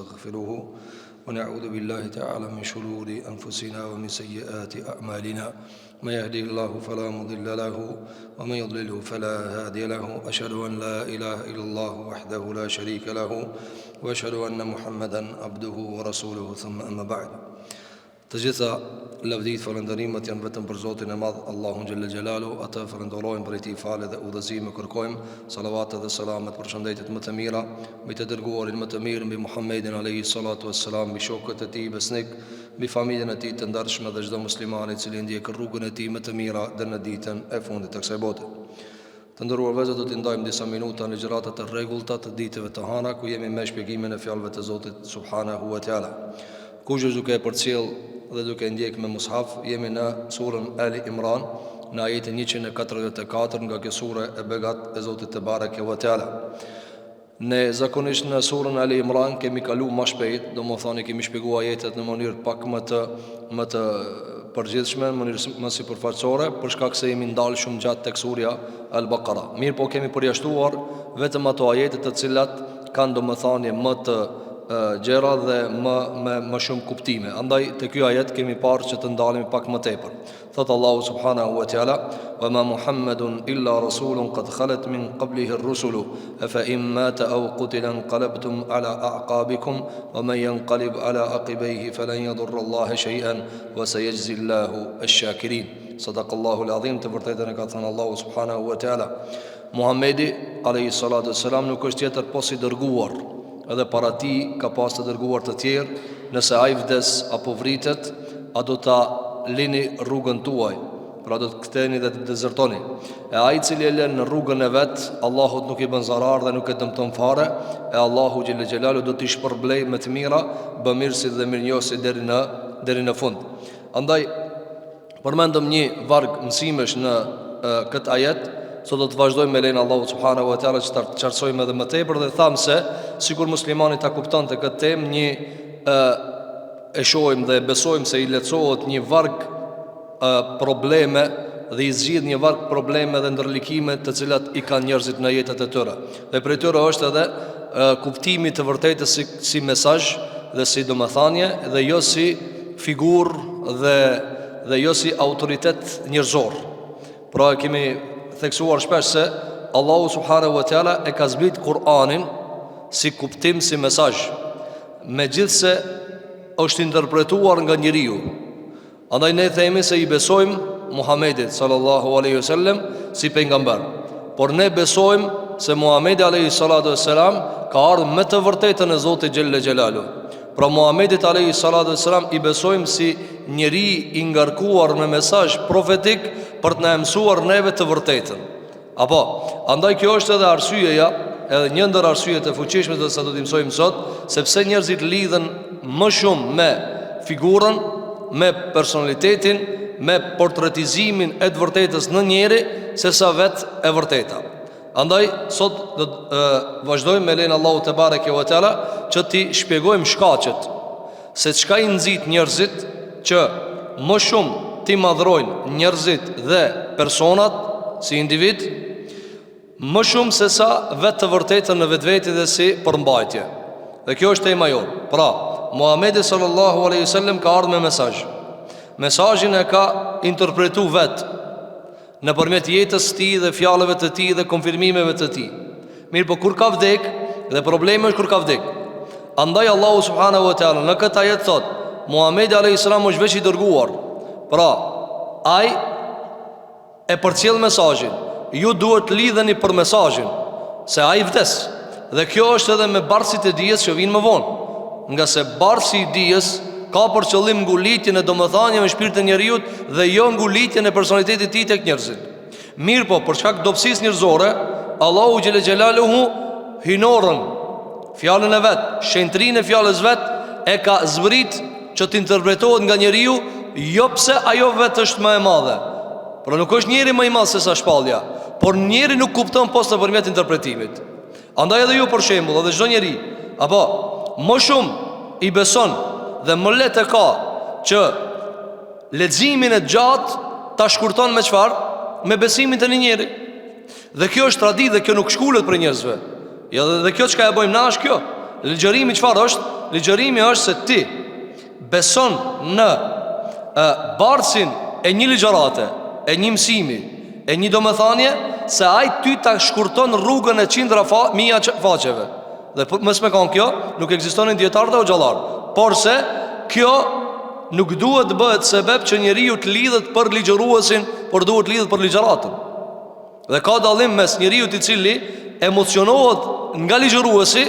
ونستغفره ونعوذ بالله تعالى من شرور أنفسنا ومن سيئات أعمالنا من يهده الله فلا مضل له ومن يضلله فلا هادي له أشهد أن لا إله إلا الله وحده لا شريك له وأشهد أن محمدا عبده ورسوله ثم أما بعد. Të gjitha lavdit falënderimet janë vetëm për Zotin e Madh, Allahun xhalla xhelalu. Atë falënderojmë për tij falë dhe udhëzim e kërkojmë salavat dhe selamet për shëndetit më të mira mbi të dërguarin më të mirë, mbi Muhammedin alayhi salatu wassalam, mbi shokët e tij besnik, mbi familjen e tij të ndershme dhe çdo musliman i cili ndjek rrugën e tij më të mira deri në ditën e fundit të kësaj bote. Të nderuar vëllezër, do t'i ndajmë disa minuta në ligjëratat e rregullta të ditëve të hana, ku jemi me shpjegimin e fjalëve të Zotit subhanahu wa taala. Kush duke e përcjell dhe duke ndjek me mushaf, jemi në surën Ali Imran, në ajetin 144 nga kjo sure e begat e Zotit te bareke ve teala. Ne zakonisht në surën Ali Imran kemi kalu më shpejt, domethënë kemi shpjeguar ajetet në mënyrë pak më të përgjithshme, në mënyrë më sipërfaqësore, për shkak se jemi ndalë shumë gjatë tek surja Al-Baqara. Mirë, po kemi përjashtuar vetëm ato ajete të cilat kanë domethënie më të gjera dhe më shumë kuptime. Andaj te ky ajet kemi parë që të ndalemi pak më tepër. Thot Allahu subhanahu wa taala: "Wa ma Muhammadun illa rasulun qad khalat min qablihi ar-rusulu afa in mata aw qutila inqalabtum ala a'qabikum wa man yanqalib ala aqibayhi falan yadurra Allaha shay'an wa sayajzi Allahu ash-shakirin." Sadaqallahu al-azim. Të vërtetën e ka thënë Allahu subhanahu wa taala. Muhamedi alayhi salatu wassalam nuk është tjetër posi dërguar, edhe para ti ka pas të dërguar të tjerë. Nëse ai vdes apo vritet, a do ta lini rrugën tuaj, pra do të ktheni dhe të dezertoni. E ai i cili e lën në rrugën e vet, Allahut nuk i bën zarar dhe nuk e dëmton fare, e Allahu xhelle xhelalu do t'i shpërblej me të mira, bamirësi dhe mirënjohësi deri në fund. Andaj përmendëm një varg mësimesh në këtë ajet. Sot do të vazhdojmë me lein Allahu subhanahu wa taala që ta qartësojmë edhe më tepër dhe tham se sikur muslimani ta kuptonte këtë temë, e shohim dhe besojmë se i lehtësohet një varg probleme dhe i zgjidh një varg probleme dhe ndërlikime të cilat i kanë njerëzit në jetët e tyre. Dhe prej tyre është edhe kuptimi të vërtetës si mesazh dhe si domethënie dhe jo si figurë dhe jo si autoritet njerëzor. Pra kemi theksuar shpesh se Allahu subhanahu wa taala e ka zbrit Kur'anin si kuptim, si mesazh, megjithse është interpretuar nga njeriu. Andaj ne themi se i besojmë Muhamedit sallallahu alaihi wasallam si pejgamber, por ne besojmë se Muhamedi alaihi salatu wasalam ka ardhur me të vërtetën e Zotit xhelle xhelalu. Pra Muhamedit alaihi salatu wasalam i besojmë si njeri i ngarkuar me mesazh profetik për të na mësuar neve të vërtetën. Apo, andaj kjo është edhe arsyeja, edhe një ndër arsyet e fuqishme që sa do t'i mësojmë sot, sepse njerëzit lidhen më shumë me figurën, me personalitetin, me portretizimin e të vërtetës në njeri, sesa vetë e vërteta. Andaj sot do të vazhdojmë me lein Allahu te bareke ve teala që ti shpjegojmë shkaqet se çka i nxit njerëzit që më shumë ti madhrojnë njerëzit dhe personat si individ më shumë se sa vetë të vërtetën në vetveti dhe si përmbajtje. Dhe kjo është tema jonë. Pra, Muhamedi sallallahu alaihi wasallam ka ardhur me mesazh. Mesazhin e ka interpretu vetë nëpërmjet jetës së tij dhe fjalëve të tij dhe konfirmimeve të tij. Mirë, po kur ka vdek, dhe problemi është kur ka vdek. Andaj Allahu subhanahu wa taala në këtë ajet thot: Muhamedi alayhis salam është veç i dërguar. Pra, ai e përcjell mesazhin. Ju duhet lidheni për mesazhin, se ai vdes. Dhe kjo është edhe me barsit e dijes që vinë më vonë. Nga se barsi i dijes ka për qëllim ngulitjen e domethënieve në shpirtin e njeriu dhe jo ngulitjen e personalitetit të tij tek njerëzit. Mirë, po për shkak dobësisë njerëzore, Allahu xhelle xhelaluhu hinorën fjalën e vet, shentrinë e fjalës vet e ka zbrit që të interpretohet nga njeriu, jo pse ajo vetë është më e madhe. Por nuk është njeri më i madh se sa shpallja, por njeri nuk kupton posa përmjet interpretimit. Andaj edhe ju për shembull, edhe çdo njeri, apo më shumë i beson dhe më lehtë ka që leximin e gjatë ta shkurton me çfarë? Me besimin të një njeri. Dhe kjo është traditë dhe kjo nuk shkulet për njerëzve. Ja, dhe kjo çka e bëjmë na është kjo. Ligjërimi çfarë është? Ligjërimi është se ti beson në bardhsin e një ligjërate, e një mësimi, e një domethënie, se ai ty ta shkurton rrugën e qindra mija faqeve. Dhe mos me kanë kjo, nuk ekzistonin dietar dhe xhallar. Por se kjo nuk duhet të bëhet sebeb që njeriu të lidhet për ligjëruesin, por duhet të lidhet për ligjëratën. Dhe ka dallim mes njeriu i cili emocionohet nga ligjëruesi,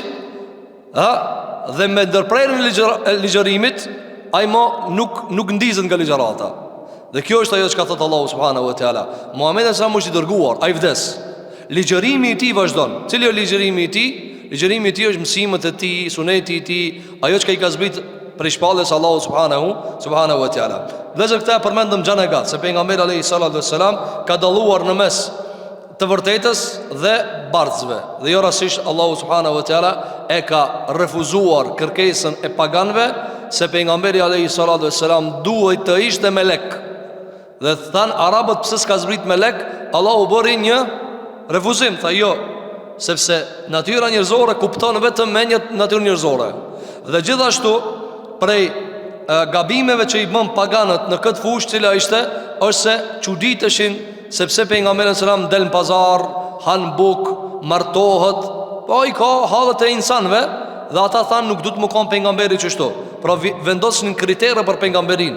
dhe me ndërprerjen e ligjërimit, ai nuk ndizet nga ligjërata. Dhe kjo është ajo që ka thënë Allahu subhanahu wa taala. Muhamedi sa është i dërguar, ai vdes. Ligjërimi i tij vazhdon. Cili është ligjërimi i tij? Ligjërimi i tij është mësimet e tij, suneti i tij, ajo që i ka zbrit për shpalljes Allahu subhanahu wa taala. Dhe këta përmendëm xhan e gat, se pejgamberi alayhi salatu wassalam ka dalluar në mes të vërtetës dhe bardhësve. Dhe jo rastisht Allahu subhanahu wa taala e ka refuzuar kërkesën e paganëve, se pejgamberi alayhi salatu wassalam duhet të ishte melek. Dhe than arabët, pse s'ka zbrit melek? Allahu bëri një refuzim, tha jo, sepse natyra njerëzore kupton vetëm me një natyrë njerëzore. Dhe gjithashtu prej gabimeve që i bën paganët në këtë fushë, cila është se çuditeshin sepse pejgamberi sallallahu alajhi wasallam del në pazar, han buk, martohet, po i ka hallet e insanëve, dhe ata thanë nuk du të më kanë pejgamberi kështu. Pra vendosin kritere për pejgamberin.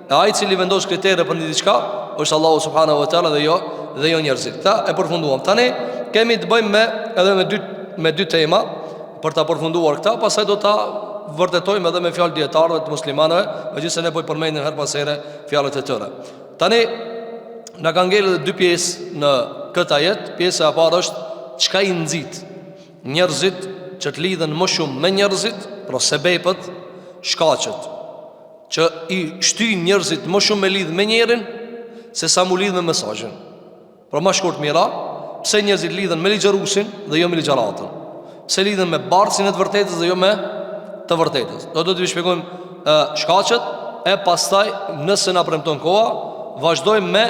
E ai cili vendos kritere për një diçka është Allahu subhanahu wa taala dhe jo njerëzit. Ta e përfunduam. Tani kemi të bëjmë me dy tema për ta përfunduar këtë, pastaj do ta vërtetojmë edhe me fjalë dietarëve të muslimanëve, megjithëse ne po i përmendim her pas here fjalët e tyre. Tani na kanë ngel edhe dy pjesë në këtë ajet. Pjesa e parë është çka i nxit njerëzit që të lidhen më shumë me njerëzit, pra sebepët, shkaqet që i shtyn njerëzit më shumë me lidh me njerin se sa mu lidh me mesazhin. Pra më shkurt mira, pse njerëzit lidhen me ligjërusin dhe jo me ligjëratën? Pse lidhen me bardhsin e të vërtetës dhe jo me të vërtetës? Do të shpjegojmë shkaqet, e pastaj nëse na premton koha, vazhdojmë me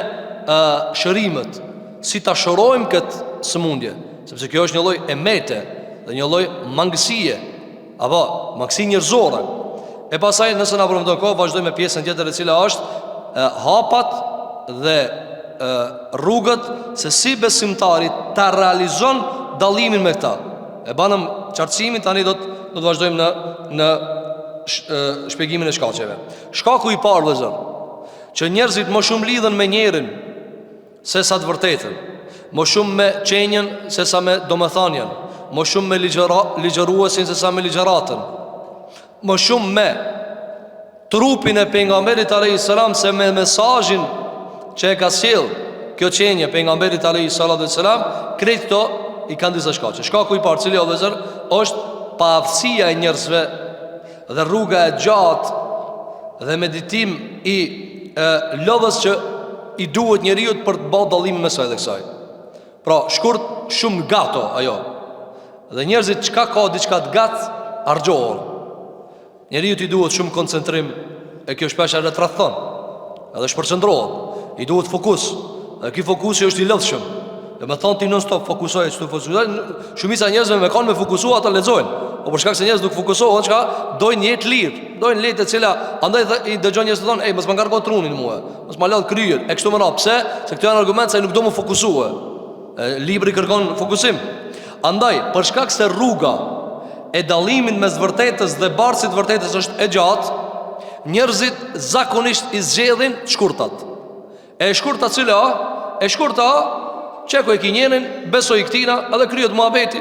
shërimet, si ta shërojmë këtë sëmundje, sepse kjo është një lloj emete dhe një lloj mangësie, apo mangësi njerëzore. E pastaj nëse na premton koha, vazhdojmë me pjesën tjetër, e cila është hapat dhe rrugët se si besimtari ta realizon dallimin me këta. E banëm qartësimin, tani do të vazhdojmë në shpjegimin e shkaqeve. Shkaku i parë, vëllezër, që njerëzit më shumë lidhen me njerin se sa të vërtetën, më shumë me qenjen se sa me domethënien, më shumë me ligjëruesin se sa me ligjëratën, më shumë me trupin e pejgamberit alayhis salam se me mesazhin që e ka sjell kjo qenje pejgamberit alayhis salam. Këto i kanë disa shkaqe. Shkaku i parë, cili është paaftësia e njerëzve dhe rruga e gjatë dhe meditim i lodhës që i duhet njeriu për të bërë dallimin mes saj dhe kësaj. Pra, shkurt shumë gato ajo. Dhe njerëzit çka ka diçka të gatë harxhohen. Njeriu i duhet shumë koncentrim, e kjo shpesh e rrethon, edhe shpërqendrohet. I duhet fokus. Dhe ky fokusi është i lodhshëm. Dhe me thonë ti non stop fokusohet, shumica njerëzve me kanë me fokusu, ata lexojnë. Po për shkak se njerëzit nuk fokusohen, çka dojnë jetë lirë, dojnë letë e cila andaj i dëgjon njerëz të thonë, "Ej, mos më ngarko trunin mua, mos më lëll kryen." E kështu më radh. Pse? Se këto janë argumente se nuk do më fokusohe. Libri kërkon fokusim. Andaj, për shkak se rruga e dallimit mes vërtetës dhe bardhësit vërtetës është e gjatë, njerëzit zakonisht i zgjedhin shkurtat. E shkurta cila? E shkurta çeko e kinjenin, besoj këtina, edhe kryet muhabeti.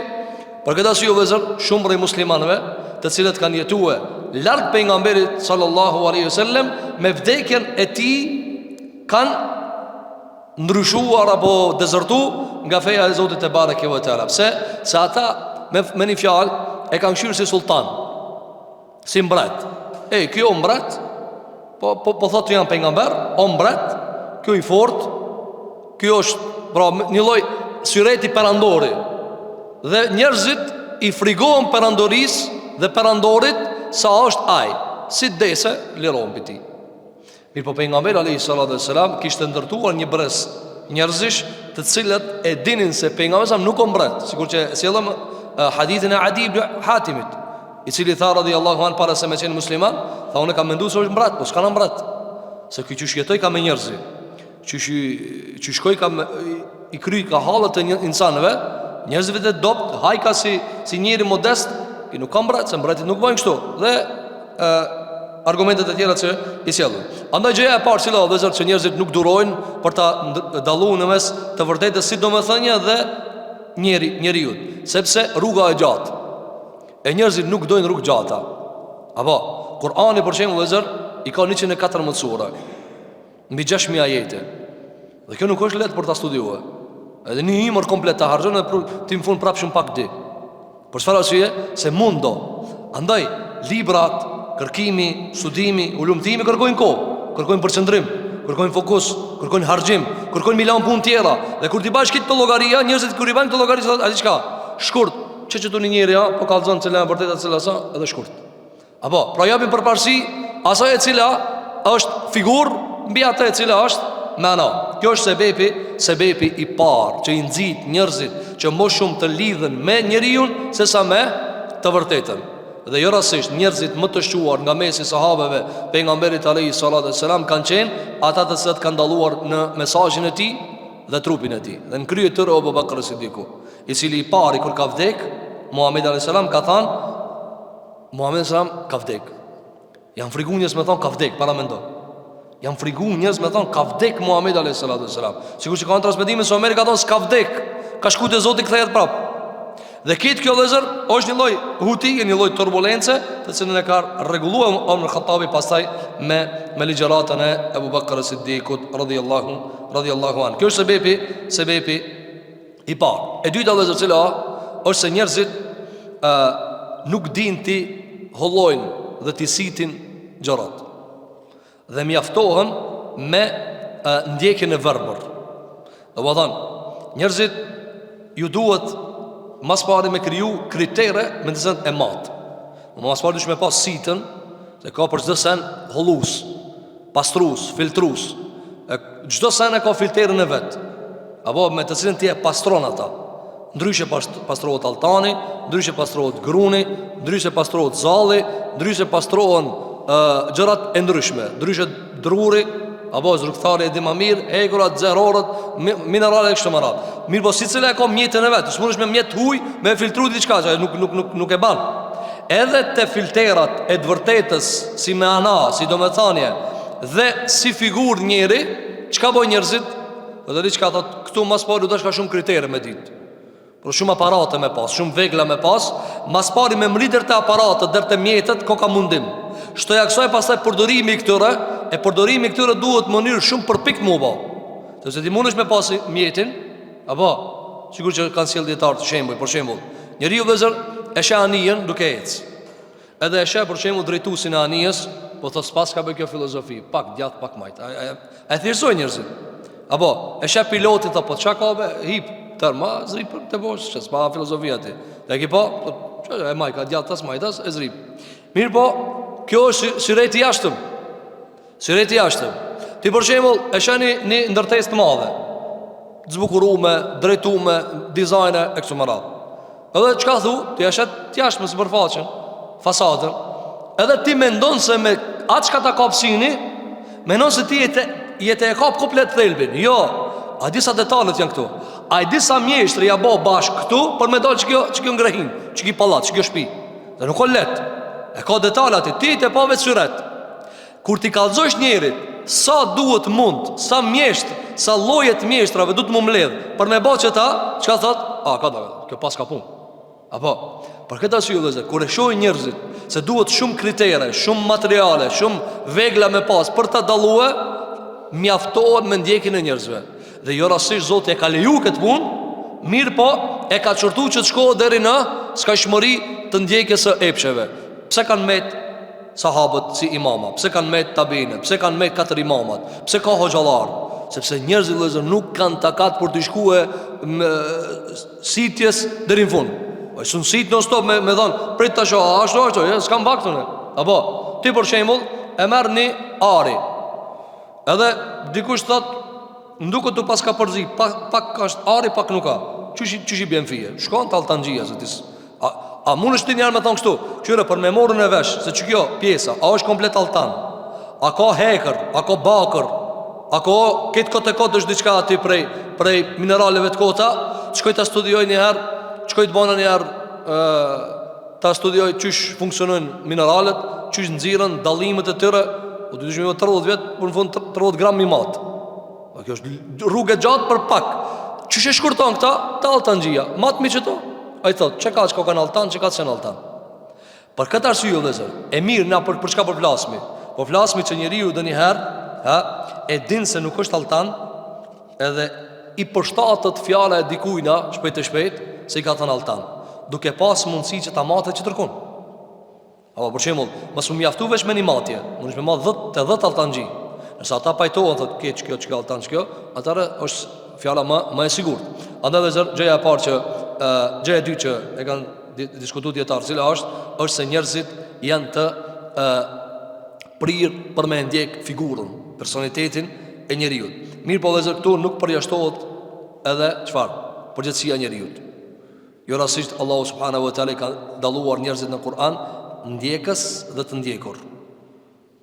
Për këtë arsye vëllezër, shumë prej muslimanëve, të cilët kanë jetuar larg pejgamberit sallallahu alaihi wasallam, me vdekjen e tij kanë ndryshuar apo dezertu nga feja e Zotit te bareke ve teala. Pse? Se ata me një fjalë e kanë shyrë si sultan, si mbret. Kjo mbret, po thotë janë pejgamber, o mbret, kjo i fort, kjo është pra një lloj syreti perandori. Dhe njerëzit i frigohen perandoris dhe perandorit sa është ai, si dese liron për ti. Mirë po pejgamberi alayhi salatu wassalam kishte ndërtuar një brez njerëzish të cilët e dinin se pejgamberi nuk o mbret, sikur që sjellëm hadithin e Adi ibn Hatimit, I cili tha radhiyallahu an para se me qenë musliman, tha unë kam menduar se është mbret, po s'ka në mbret. Se ky që shjetoj ka me njerëz. Që shkoj ka i kry ka hallet e insanëve, njerëzve të dopt, hajka si njëri modest, që nuk ka mbret, se mbretit nuk bëjnë kështu. Dhe argumentet e tjera që i sjellin. Andaj gjëja e parë që njerëzit nuk durojnë për ta dalluar në mes të vërtetës sidomethënia dhe njeriu, sepse rruga e gjatë. E njerëzit nuk dojnë rrugë gjata. Apo Kur'ani për shembull i ka 114 sura, mbi 6000 ajete. Dhe kjo nuk është lehtë për ta studiuar. Edhe një imër komplet ta harxhon dhe ti në fund prapë shumë pak di. Për çfarë arsye? Se mundo. Andaj librat, kërkimi, studimi, ulumtimi kërkojnë kohë, kërkojnë përqendrim, kërkojnë fokus, kërkojnë harxhim, kërkojnë milan punë tjera. Dhe kur ti bash këtë llogaria, njerëzit kur i vënë këtë llogari thonë, "A di çka? Shkurt, çe tuni njëri po kallzon cila e vërtetë cila sa edhe shkurt." Apo, pra japim përparësi asaj e cila është figurë mbi atë e cila është mana. Kjo është sebepi i parë që i nxit njerëzit që më shumë të lidhen me njeriu sesa me të vërtetën. Dhe jo rastësisht njerëzit më të shquar nga mesi sahabeve pejgamberit alayhi salatu wassalam kanë qenë ata të cilët kanë dalluar në mesazhin e tij dhe trupin e tij. Dhe në krye të Abu Bakr Siddiku, i cili i pari kur ka vdek, Muhamedi alayhi salam ka thënë, Muhamedi salam ka vdek. Janë frikuar njerëz me thon ka vdek, para mendo. Janë frikuar njerëz me thon ka vdek Muhamedi alayhi salatu wassalam. Sigurisht që kanë transmetime se Omeri ka thënë s'ka vdek, ka shkuar te Zoti kthehet prap. Dhe kitë kjo vëllezër është një lloj huti, një lloj turbulence, të cilën e ka rregulluar Omar Khattabi pastaj me ligjëratën e Abu Bakr Siddiqut radhiyallahu anhu. Kjo është sebepi i parë. E dyta vëllezër cila është se njerëzit nuk dinë ti hollojnë dhe ti sitin gjërat. Dhe mjaftohen me ndjekjen e verbër. Do të thonë, njerëzit ju duhet mas pari me kriju kritere me të zënë e matë. Mas pari dush me pas sitën, se ka për çdo sen hollus, pastrus, filtrus. Çdo sen e ka filterën e vetë. Apo me të cilën ti e pastron ata. Ndryshe pastrohet altani, ndryshe pastrohet gruni, ndryshe pastrohet zalli, ndryshe pastrohen gjërat e ndryshme, ndryshe druri, apo zrugtari e di më mirë, egurat, zerorët, minerale e kështu me radhë. Mirë, po sicila e ka mjetën e vet. S'mundesh me mjet huj me filtru diçka që nuk e ban. Edhe te filterat e të vërtetës, si me ana, si domethënie dhe si figurë njëri, çka bën njerëzit? Do të çka thot, këtu mas pari do të ka shumë kritere me ditë. Por shumë aparate me pas, shumë vegla me pas, mas pari me mritër të aparatët deri te mjetet ko ka mundim. Shtoja kësaj pastaj përdorimi i këtyre, e përdorimi i këtyre duhet në mënyrë shumë përpikt më u bë. Sepse ti mundesh me pas mjetin, apo sigurisht që kanë sjell dietar të shembull, për shembull, njeriu vëzër e sheh anijen duke ecë. Edhe e sheh për shembull drejtuesin e anijes, po thos pas ka bë kjo filozofi, pak djath, pak majt. Ai thjeshtoj njerëzit. Apo e sheh pilotin apo çka ka bë, hip tërma, zrip të bosh, çes pa filozofi aty. Dhe ki po, çfarë e maj ka djath tas majtas e zrip. Mirë po, kjo është sireti jashtëm. Sireti jashtëm. Ti për shembull e shani një ndërtesë të madhe, të zbukuruar, drejtuar, dizajne e kështu me radhë. Edhe çka thu, ti e shet të jashtëm në sipërfaqen, fasadën. Edhe ti mendon se me atë çka ta kapsini, mendon se ti jetë e kap komplet thelbin. Jo, a disa detalet janë këtu. A disa mjeshtri ja bë bashk këtu për me dalë ç'kjo ngrehin, ç'ki pallat, ç'kjo shtëpi. Dhe nuk ka lehtë. E ka detalet ti të pa vetë syret. Kur ti kallëzosh njerit, sa duhet mund, sa mjeshtr, sa lloje të mjeshtrave duhet më mbledh për me bërë çeta, çka thot? Ka dalë, kjo pas ka punë. Apo, për këtë arsye vëllezër, kur e shohin njerëzit se duhet shumë kritere, shumë materiale, shumë vegla me pas për ta dalluar, mjaftohen me ndjekjen e njerëzve. Dhe jo rastësisht Zoti e ka leju këtë punë, mirë po e ka çortuar që të shkohet deri në skajshmëri të ndjekjes së epsheve. Pse kanë met sahabët si imama? Pse kanë met tabinë? Pse kanë met katër imamat? Pse ka hoxhallar? Sepse njerëzit vëllezër nuk kanë takat për të shkuar sitjes deri në fund. Po sun sit non stop me dhon, prit tash ashtu, s'kam baktun. Apo ti për shembull e merr një ari. Edhe dikush thot, nduket tu pas ka përzi, pak ka ari, pak nuk ka. Çuçi bën fije. Shkon te altanxhia se ti. A mund është ti njerë me thonë kështu, qyre për me morën e vesh, se që kjo pjesa, a është komplet altan, a ka hekër, a ka bakër, a ka këtë kote kote është diqka ati prej mineraleve të kota, qëkoj të studioj njëherë, qëkoj të bana njëherë, ta studioj qysh funksionojnë mineralet, qysh nëziren, dalimet e tëre, o të dushme 30 vjetë, për në fund 30 gram mi matë. Kjo është rrugë e gjatë për pak. Qysh e shkurton këta, ta altangjia, matë mi qëto. A i thotë, që ka që ka në altan, që ka që në altan. Për këtë arsye dhe zërë, e mirë na për çka për flasmi. Po flasmi që njeriu dë njëherë e din se nuk është altan, edhe i përshtatët fjala e dikujna shpejt e shpejt se i ka thënë altan, duke pas mundësi që ta matë që tërkun. Apo për shembull, mos më mjaftu veç me një matje, mund të më 10 altangji. Nëse ata pajtohen thotë keq kjo çka altan kjo, atëherë është fjala më e sigurt. Andaj dhe zërë, gjëja e parë që gjëja e dytë që e kanë diskutuar dietar, cila është se njerëzit janë të prirë për me ndjek figurën, personalitetin e njeriu. Mirë po vëllezër, këtu nuk përjashtohet edhe çfarë? Përgjithësia e njeriu. Jo rastisht Allahu subhanahu wa taala ka dalluar njerëzit në Kur'an ndjekës dhe të ndjekur.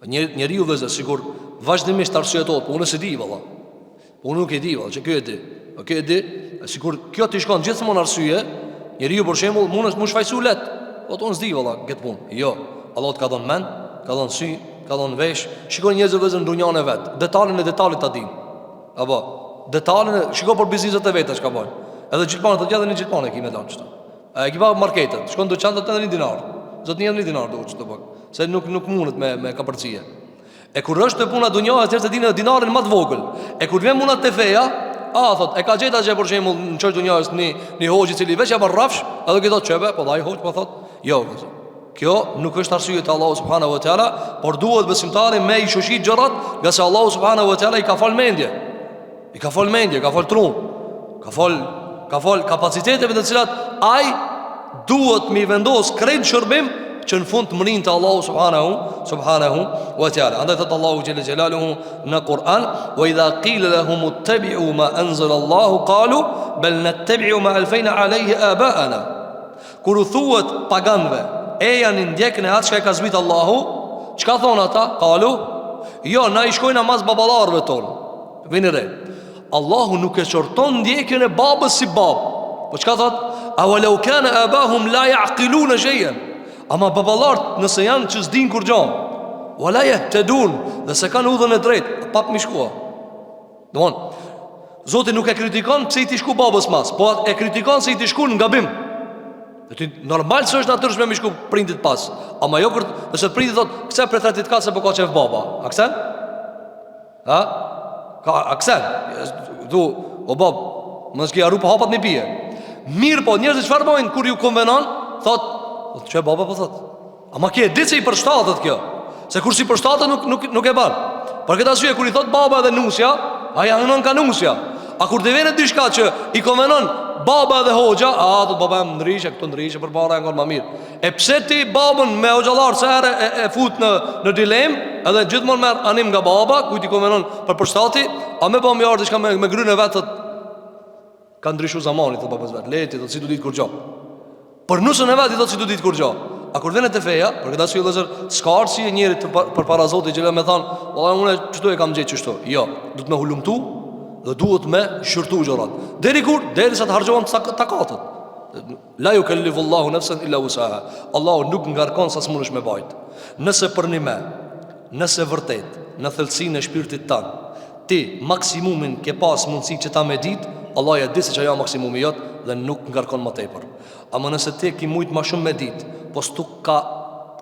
Njeriu vëllezër sigur vazhdimisht arsyetohet, po unë s'e di valla. Po unë nuk e di valla, që kjo e di. Kjo e di, sigur kjo ti shkon gjithmonë arsye, njeriu për shembull mund të shfaqsoj let. Po unë s'di valla këtë punë. Jo, Allah të ka dhënë mend, ka dhënë sy, ka dhënë vesh. Shikoni njerëzit vëllezër në dunjan e vet, detalin e detalit ta din. Apo detalin, shiko për bizneset e veta çka bën. Edhe gjithmonë të gjithë në gjithmonë e kimë dhënë çto. A e kipa marketet, shkon në dyqan të të 1 dinar. Zot një 1 dinar do çto bë. Se nuk mundet me kapërcie. E kur është të puna dunja, atëherë të dinë dinarin më të vogël. E kur vjen puna te feja, thot, e ka gjetur atje për shembull në çoj dunjas një hoxh I cili veç ja bën rrafsh, edhe që thotë çebe, po vaj hoxh, po thot, jo. Kjo nuk është arsye te Allahu subhanahu wa taala, por duhet besimtari me I shoshit gjërat, nga se Allahu subhanahu wa taala I ka fal mendje. I ka fal mendje, ka fal trun. Ka fal kapaciteteve të cilat ai duhet mi vendos krejt shërbim që në fund të mërin të Allahu subhanahu wa ta'ala. Andaj thëtë Allahu gjele gjelaluhu në Kur'an, wa idha qila lahum ittabi'u ma anzala Allahu qalu bal nattabi'u ma alfejna alayhi aba'ana. Kur u thuhet paganve, e janë ndjekën e atë që ka zbrit Allahu, çka thonë ata? Qalu, jo, na I shkojna mas baballarëve tonë. Vini re, Allahu nuk e qorton ndjekën e babës si babë. Po çka thotë? Awalau kana abahum la ya'qiluna shay'an. Ama baballarët nëse janë që s'din kur gjo, wala yahtadun, dhe se kanë udhën e drejtë, pap mi shkua. Domthon, Zoti nuk e kritikon pse I ti shku babës mas, po e kritikon se I ti shku në gabim. Dhe ti normal se është natyrshme mi shku prindit pas. Ama jo kur nëse prindit thotë, "Kse për 30 katë se po ka qef baba." A ksen? A ksen? Du, o bab, më s'ki arru pa hapat një pije. Mirë po, njerëzit çfarë bojnë kur ju konvenon? Thotë, që baba po thot. Ama kje ditë se I përshtatët kjo. Se kur si përshtatët nuk e ban. Për këtë arsye kur I thot baba dhe nusja, aja hënon ka nusja. A kur të vjen diçka që I konvenon baba dhe hoxha, thot baba më ndrishe, këtu ndrishe për para e ngon më mirë. E pse ti babën me hoxhallar se herë e fut në dilem, edhe gjithmonë merr anim nga baba, kujt I konvenon për përshtati, a me bëm jar diçka me grynë e vet thot ka ndryshuar zamani thot babas vet. Leti thot si do ditë kur gjao. Për nusën e vetë I thotë si du ditë kur gjo. A kur vene të feja, për këtë arsye vëllezër, s'ka arsye njerit për para Zotit që me thonë, "Valla unë çdo e kam gjetë çështo." Jo, duhet me hulumtu dhe duhet me shërtu gjërat. Deri kur? Derisa të harxhohen takatët. La yukallifu Allahu nafsan illa wusaha. Allahu nuk ngarkon sa s'mundesh me bajt. Nëse për një me, nëse vërtet në thellësinë e shpirtit tan, ti maksimumin ke pas mundësi që ta me ditë, Allah ja di se që ajo maksimumi jot dhe nuk ngarkon më tepër. Ama nëse ti ki mujt ma shumë me dit, po s'tu ka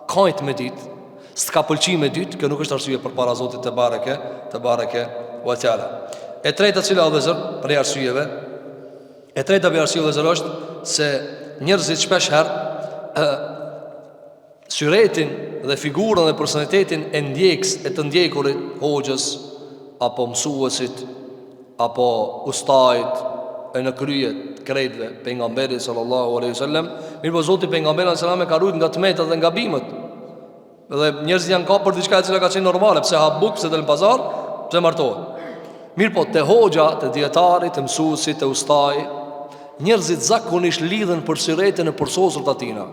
kajt me dit, s'ka pëlqi me dit, kjo nuk është arsye për para Zotit të bareke wa ta'ala. E treta cila o dhezër, prej arsyeve, e treta për arsye o dhezër është se njerëzit shpesh her syretin dhe figurën dhe personalitetin e ndjekës e të ndjekurit, hoxhës, apo mësuesit, apo ustajt, e në kryet krejtve pejgamberi sallallahu alaihi wasallam, mirë po Zoti pejgamberi sallallahu alaihi wasallam e ka ruajtur nga tmetat dhe nga bimet. Dhe njerëzit janë ka për diçka e cila ka qenë normale, pse ha buk, pse del në pazar, pse martohet. Mirë po te hoxha, te dietari, te mësuesi, te ustaj, njerëzit zakonisht lidhen për syretin e përsosur të atina.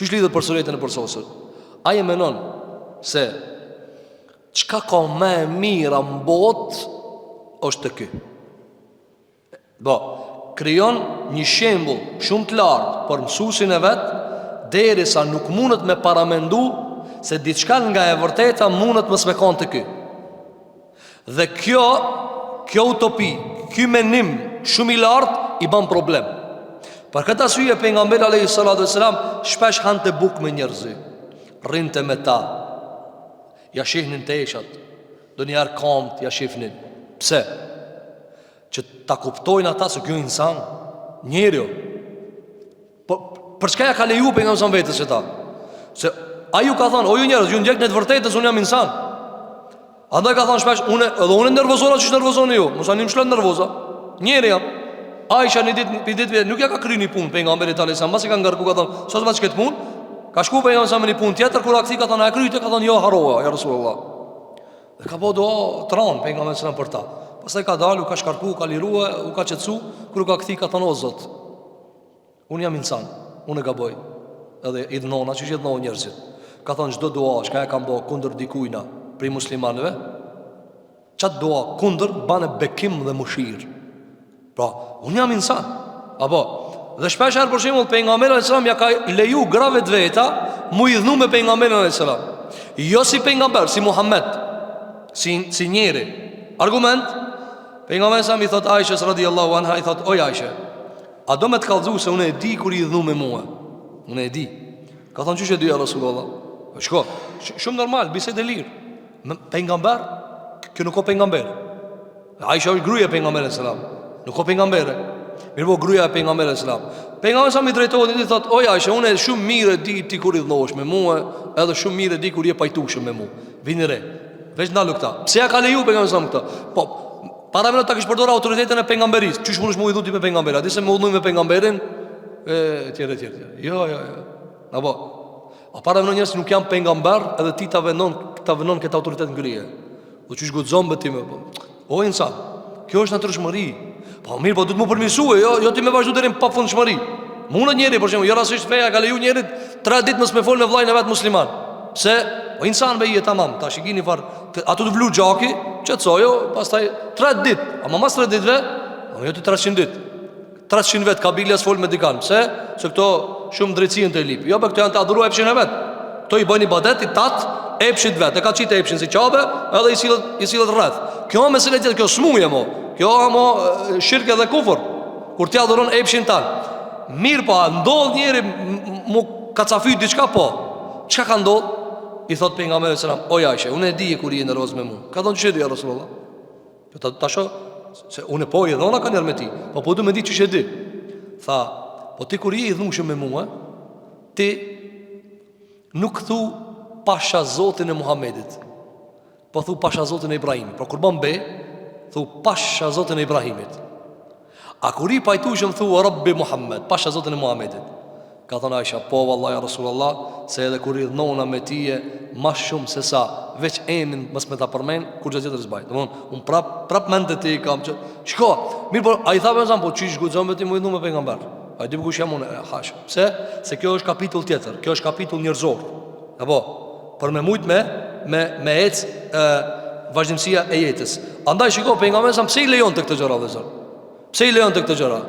Çish lidhet për suretën e përsosur? A je menon se çka ka më e mira në botë është të ky? Krijon një shembull shumë të lartë për mësuesin e vet, derisa nuk mundet me paramendu se diçka nga e vërteta mundet mos me kanë të ky. Dhe kjo utopi, ky menim shumë i lartë i bën problem. Për këtë arsye pejgamberi alayhis salam shpesh hante bukë me njerëz. Rrinte me ta. Ja shihnin teshat. Donjëherë kamt ja shihnin. Pse? Që ta kuptojnë ata se kjo insan njeriu. Për çka ja ka leju pejgamberi vetës se ta? Se ai ju ka thënë, o ju njerëz, ju ndjekni të vërtetës, unë jam insan. Andaj ka thënë shpesh, edhe unë nervozona çish nervozoni ju, mos ani më shlën nervoza. Njeri jam. Aisha një ditë nuk ja ka kryer një punë pejgamberit alayhis salam, pasi ka ngarku ka thënë, "Sa të vaç këtë punë?" Ka shku pejgamberi sa me një punë tjetër, kur akthi ka thënë, "A kryte?" Ka thënë, "Jo, harrova, ja Rasulullah." Dhe ka bëu do tron pejgamberi sa për ta. Pastaj ka dalë, u ka shkarku, ka lirua, u ka qetësu, kur u ka kthi ka thënë, "O Zot, unë jam insan, unë e gaboj." Edhe i dhënona, çish i dhënon njerëzit. Ka thënë çdo dua, çka e kam bëu kundër dikujna prej muslimanëve, çat dua kundër banë bekim dhe mushir. Pra, unë jam insan. Apo, dhe shpesh herë për shembull pejgamberi alayhis salam ja ka leju grave të veta mu i dhënë me pejgamberin alayhis salam. Jo si pejgamber, si Muhammed, si njeri. Argument, pejgamberi sa i thot Aishës radhiyallahu anha, i thot, "O Aishë, a do me të kallëzu se unë e di kur i dhënë me mua? Unë e di." Ka thonë, "Çish e di ja Rasulullah?" Shko, shumë normal, bisedë e lirë. Pejgamber, kjo nuk ka pejgamber. Aisha është gruaja e pejgamberit sallam. Nuk ka pejgamber. Mirë po gruaja e pejgamberit sallam. Pejgamberi sa mi drejtohet i thot, "O Aisha, unë shumë mirë e di ti kur i dhënohesh me mua, edhe shumë mirë e di kur je pajtueshëm me mua. Vini re. Veç ndalu këta. Pse ja ka leju pejgamberi sallam këta? Po, para më ta kish përdorur autoritetin e pejgamberisë. Çish mundesh më u dhëti me pejgamberin? A di se më udhënoi me pejgamberin? Etj. Jo. Apo a para më njerëz nuk janë pejgamber, edhe ti ta vendon këtë autoritet ngrihe. Do çish guxon me ti më. O insan, kjo është natyrshmëri. Po mirë, po duhet më përmirësue, jo ti më vazhdo deri në pafundshmëri. Mundet njëri, për shembull, jo rastisht feja ka leju njerit 3 ditë mos me fol me vllajën e vet musliman. Pse? O insan be je tamam, tash i gini far, ato të vlu xhaki, qetsojo, pastaj 3 ditë, ama mas 3 ditëve, jo ti 300 ditë. 300 vet kabiles fol me dikan. Pse? Se këto shumë drejtësinë të lip. Jo, po këto janë të adhuruar epshin e vet. Këto i bëjnë ibadet i tat epshit vet. E ka qitë epshin si qabe, edhe i sillet rreth. Kjo më mesele tjetër, kjo smuje mo. Kjo mo shirkë dhe kufër. Kur ti adhuron epshin tan. Mirë po, ndodh njëri mu kacafyt diçka po. Çka ka ndodh? I thot pejgamberi sallam, "O Aisha, unë e di kur je nervoz me mua." Ka thonë, "Ç'e di ja Rasulullah?" Po tash se unë po i dhona kanë me ti. Po du me di ç'e di. Tha, "Po ti kur je i dhunshëm me mua, ti nuk thu pasha Zotin e Muhamedit. Po thu pasha Zotin e Ibrahimit. Por kur bën be, thu pasha Zotin e Ibrahimit. A kur i pajtueshëm thu Rabbi Muhammed, pasha Zotin e Muhamedit." Ka thënë Aisha, "Po vallahi ja Rasulullah, se edhe kur i dhona me tije më shumë se sa veç emrin mos me ta përmend, kur gjë tjetër s'baj." Domthon, un prap mend ti kam që shko. Mirë po ai tha me zan, "Po çish guxon me ti më i dhon me pejgamber?" Ai di kush jam unë, hash. Pse? Se kjo është kapitull tjetër. Kjo është kapitull njerëzor. Apo për me mujt me ec vazhdimësia e jetës. Andaj shiko pejgamberi sa pse i lejon të këtë gjëra vëllazër. Pse i lejon të këtë gjëra?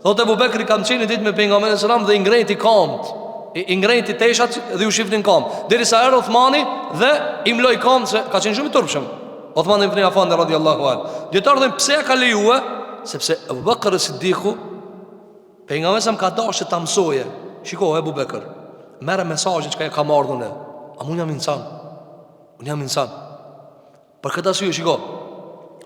Thotë Abu Bekri kam qenë ditë me pejgamberin sallam dhe i ngrejti kamt. I ngrejti teshat dhe u shifnin kamt. Derisa erdhi Uthmani dhe i mloi kamt se ka qenë shumë i turpshëm. Uthmani ibn Affan radhiyallahu anhu. Dietar dhe pse ja ka lejuar? Sepse Abu Bekri Siddiku pejgamberi sa ka dashur ta mësoje. Shiko Abu Bekr, merr mesazhin që ka marrë unë. A unë jam insan. Unë jam insan. Për këtë arsye shiko.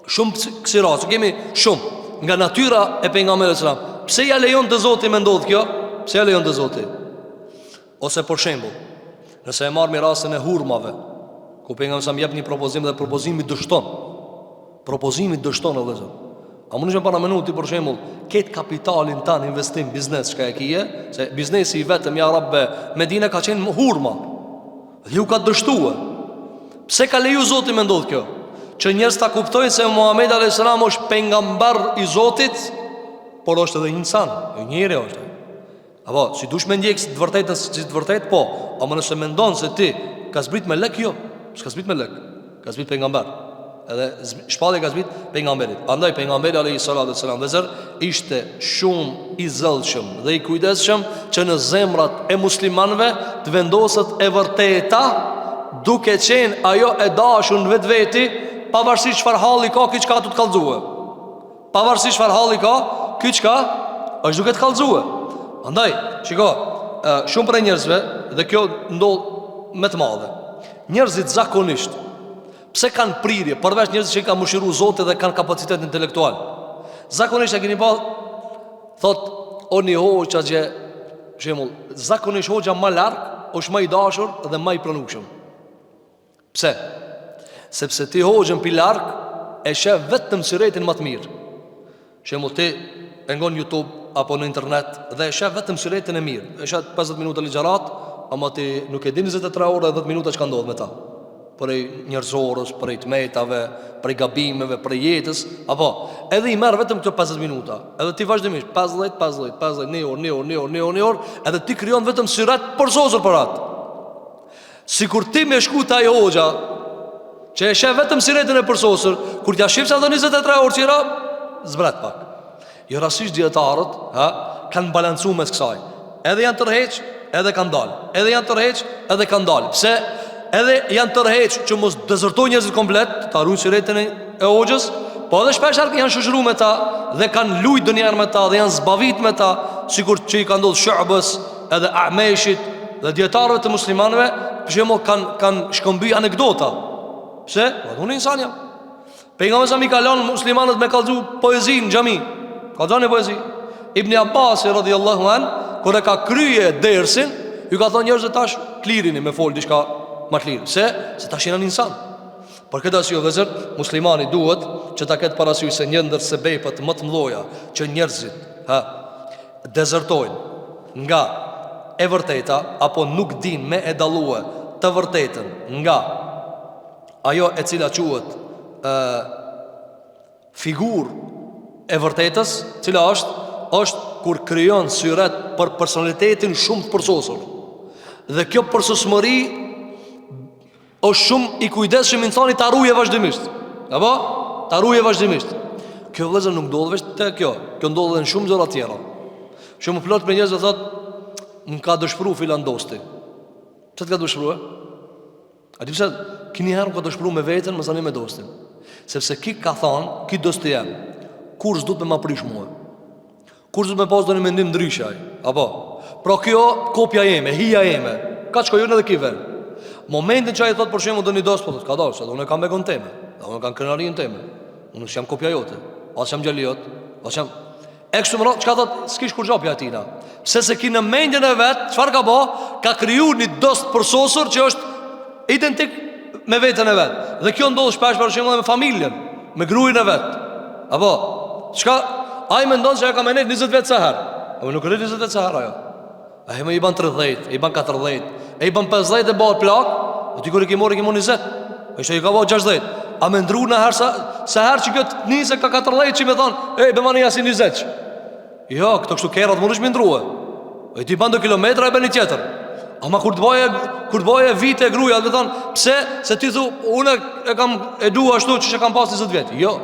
Shumë kësi rase kemi shumë nga natyra e pejgamberit sallam. Pse ja lejon të Zoti me ndodh kjo? Pse ja lejon të Zoti? Ose për shembull, nëse e marrë me rastin e hurmave, ku pejgamberi sa më jep një propozim dhe propozimi dështon. Propozimi dështon vëllazër. A mundesh me para minuti për shembull, ket kapitalin tan investim biznes çka e kije, se biznesi i vetëm ja Rabbe Medina ka qenë hurma. Dhe ju ka dështuar. Pse ka leju Zoti me ndodh kjo? Që njerëz ta kuptojnë se Muhamedi alayhis salam është pejgamber i Zotit, por është edhe insan, njëri është. Apo, si dush me ndjekë si të vërtetën, si të vërtet, po. Ama nëse mendon se ti ka zbrit me lek, jo. S'ka zbrit me lek, ka zbrit pejgamber. Edhe shpallja ka zbrit pejgamberit. Andaj pejgamberi alayhi salatu wasalam vezër ishte shumë i zellshëm dhe i kujdesshëm që në zemrat e muslimanëve të vendoset e vërteta, duke qenë ajo e dashur në vetveti, pavarësisht çfarë halli ka, ky çka të kallëzue. Pavarësisht çfarë halli ka, ky çka është duke të kallëzue. Andaj, shiko, shumë prej njerëzve, dhe kjo ndodh me të madhe. Njerëzit zakonisht, pse kanë prirje, përveç njerëzit që i kanë mëshiru Zotit dhe kanë kapacitet intelektual, zakonisht e keni pa, thot, o një hoqqa që, shemull, zakonisht hoqqa ma larkë, është ma i dashur dhe ma i pranukshëm. Pse? Sepse ti hoqën pi larkë, e shef vetëm syretin më të mirë. Shemull, ti e ngon YouTube apo në internet dhe e shef vetëm syretin e mirë. E shef 50 minuta ligjarat, ama ti nuk e din 23 orë dhe 10 minuta që ka ndodhë me ta. Prej njerëzorës, prej të metave, prej gabimeve, prej jetës, apo edhe i merr vetëm këto 50 minuta. Edhe ti vazhdimisht 50, një orë, edhe ti krijon vetëm syret përsosur për atë. Sikur ti me shku taj hoxha që e shef vetëm syretin e përsosur, kur t'ja shif sa do 23 orë qira, zbret pak. Jo rasisht dietarët, kanë balancu mes kësaj. Edhe janë tërheq, edhe kanë dalë. Edhe janë tërheq, edhe kanë dalë. Pse? Edhe janë tërheq që mos dezertojnë njerëzit komplet, ta ruajnë syretin e hoxhës, po edhe shpesh janë shoqëruar me ta dhe kanë lujt ndonjëherë me ta dhe janë zbavit me ta, sikur që i ka ndodhur Shu'bës, edhe Ahmeshit dhe dietarëve të muslimanëve, për shembull kanë shkëmby anekdota. Pse? Po unë insan jam. Pejgamberi sa mi ka lënë muslimanët me kallëzu poezi në xhami. Ka dhënë poezi. Ibn Abbas radhiyallahu an, kur e ka krye dersin, ju ka thonë njerëzve tash klirini me fol diçka më të lirë. Se tash janë insan. Por këtë arsye vëzër, muslimani duhet që ta ketë parasysh se një ndër sebepet më të mëdha që njerëzit dezertojnë nga e vërteta apo nuk din me e dallue të vërtetën nga ajo e cila quhet figur e vërtetës, cila është kur krijon syret për personalitetin shumë të përsosur. Dhe kjo përsosmëri është shumë i kujdesshëm insani ta ruajë vazhdimisht. Apo? Ta ruajë vazhdimisht. Kjo vëllezër nuk ndodh vetëm te kjo. Kjo ndodh edhe në shumë gjëra tjera. Shumë plot me njerëz që thotë, "Më ka dëshpëruar filan dosti." Pse të ka dëshpëruar? A di pse? Kini herë ka dëshpëruar me veten, mos tani me dostin. Sepse ki ka thonë, ki dosti jam. Kur s'do të më prish mua. Kur s'do të më pas doni mendim ndryshe. Apo? Pra kjo kopja jeme, hija jeme. Ka shkojën edhe ki ven. Momentin që ai thot për shembull doni dos, po thot, ka dosh, unë kam me konteme. Unë kam krenarin teme. Unë jam kopja jote. As jam gjali jot, as jam ekstremal, çka thot, s'kish kur gjopja atina. Pse se ki në mendjen e vet, çfarë ka bë? Ka krijuar një dos përsosur që është identik me veten e vet. Dhe kjo ndodh shpesh për shembull me familjen, me gruajin e vet. Apo, çka ai mendon se ka më net 20 vjet sa herë. Apo nuk ka 20 vjet sa herë ajo. Ai më i ban 30, i ban 40, i ban 50 e bëhet plak, o ti kur i ke morë 20. Është i ka bëu 60. A më ndru në herë sa herë që kjo nisë ka 40 që më thon, "Ej, bëmani asi 20." Jo, këto kështu kerrat mundesh më ndruë. Ai ti ban 2 kilometra e bën një tjetër. Ama kur të bëje vite gruaja, më thon, "Pse? Se ti thu, unë e kam e dua ashtu që kam pas 20 vjet." Jo.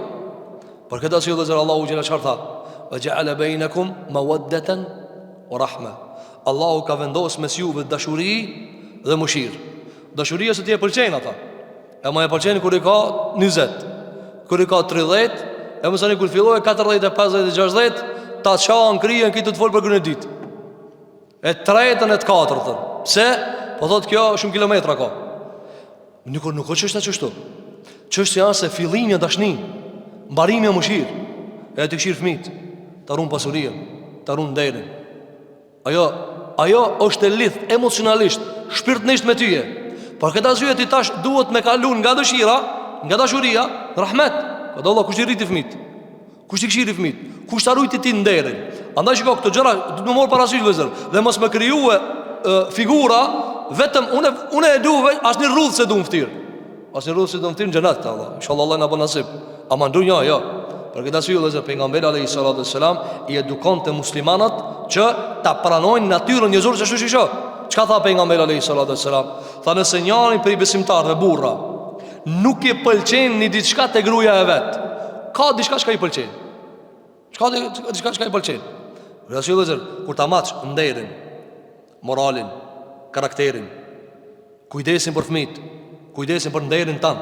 Por këtë arsye dhe Allahu xhela çfarë tha? "Wa ja'ala bainakum mawaddatan wa rahma." Allahu ka vendosur mes juve dashuri dhe mëshirë. Dashuria se ti e pëlqen ata. E më e pëlqen kur i ka 20, kur i ka 30, e më sani kur filloi 40, 50, 60, ta çan krijen këtu të fol për gjunë ditë. E tretën e të katërtën. Pse? Po thot kjo shumë kilometra ka. Nuk ka çështja çështu. Çështja është se fillimi i dashni, mbarimi i mëshirë, e të këshir fëmit, ta ruan pasurinë, ta ruan nderin. Ajo është e lidh emocionalisht, shpirtnisht me tyje. Por këtë arsye ti tash duhet me kalun nga dëshira, nga dashuria, rahmet. Po Allah kush i rriti fëmit? Kush i këshiri fëmit? Kush ta ruajti ti nderin? Andaj shiko këto gjëra, do të më mor parasysh vëzër, dhe mos më krijue figura vetëm unë e dua asnjë rrudh se do mftir. Asnjë rrudh se do mftir në xhenat Allah. Inshallah Allah na bën nasip. Ama ndonjë jo. Për këtë arsye Allahu pejgamberi alayhi salatu wassalam i edukonte muslimanat që ta pranojnë natyrën njerëzore që shoshisho. Çka tha pejgamberi alayhi salatu wassalam? Tha nëse njëri prej besimtarëve burra nuk i pëlqen një diçka te gruaja e vet, ka diçka që i pëlqen. Diçka që i pëlqen. Për arsye Allahu kur ta match nderin, moralin, karakterin, kujdesin për fëmijët, kujdesin për nderin tan,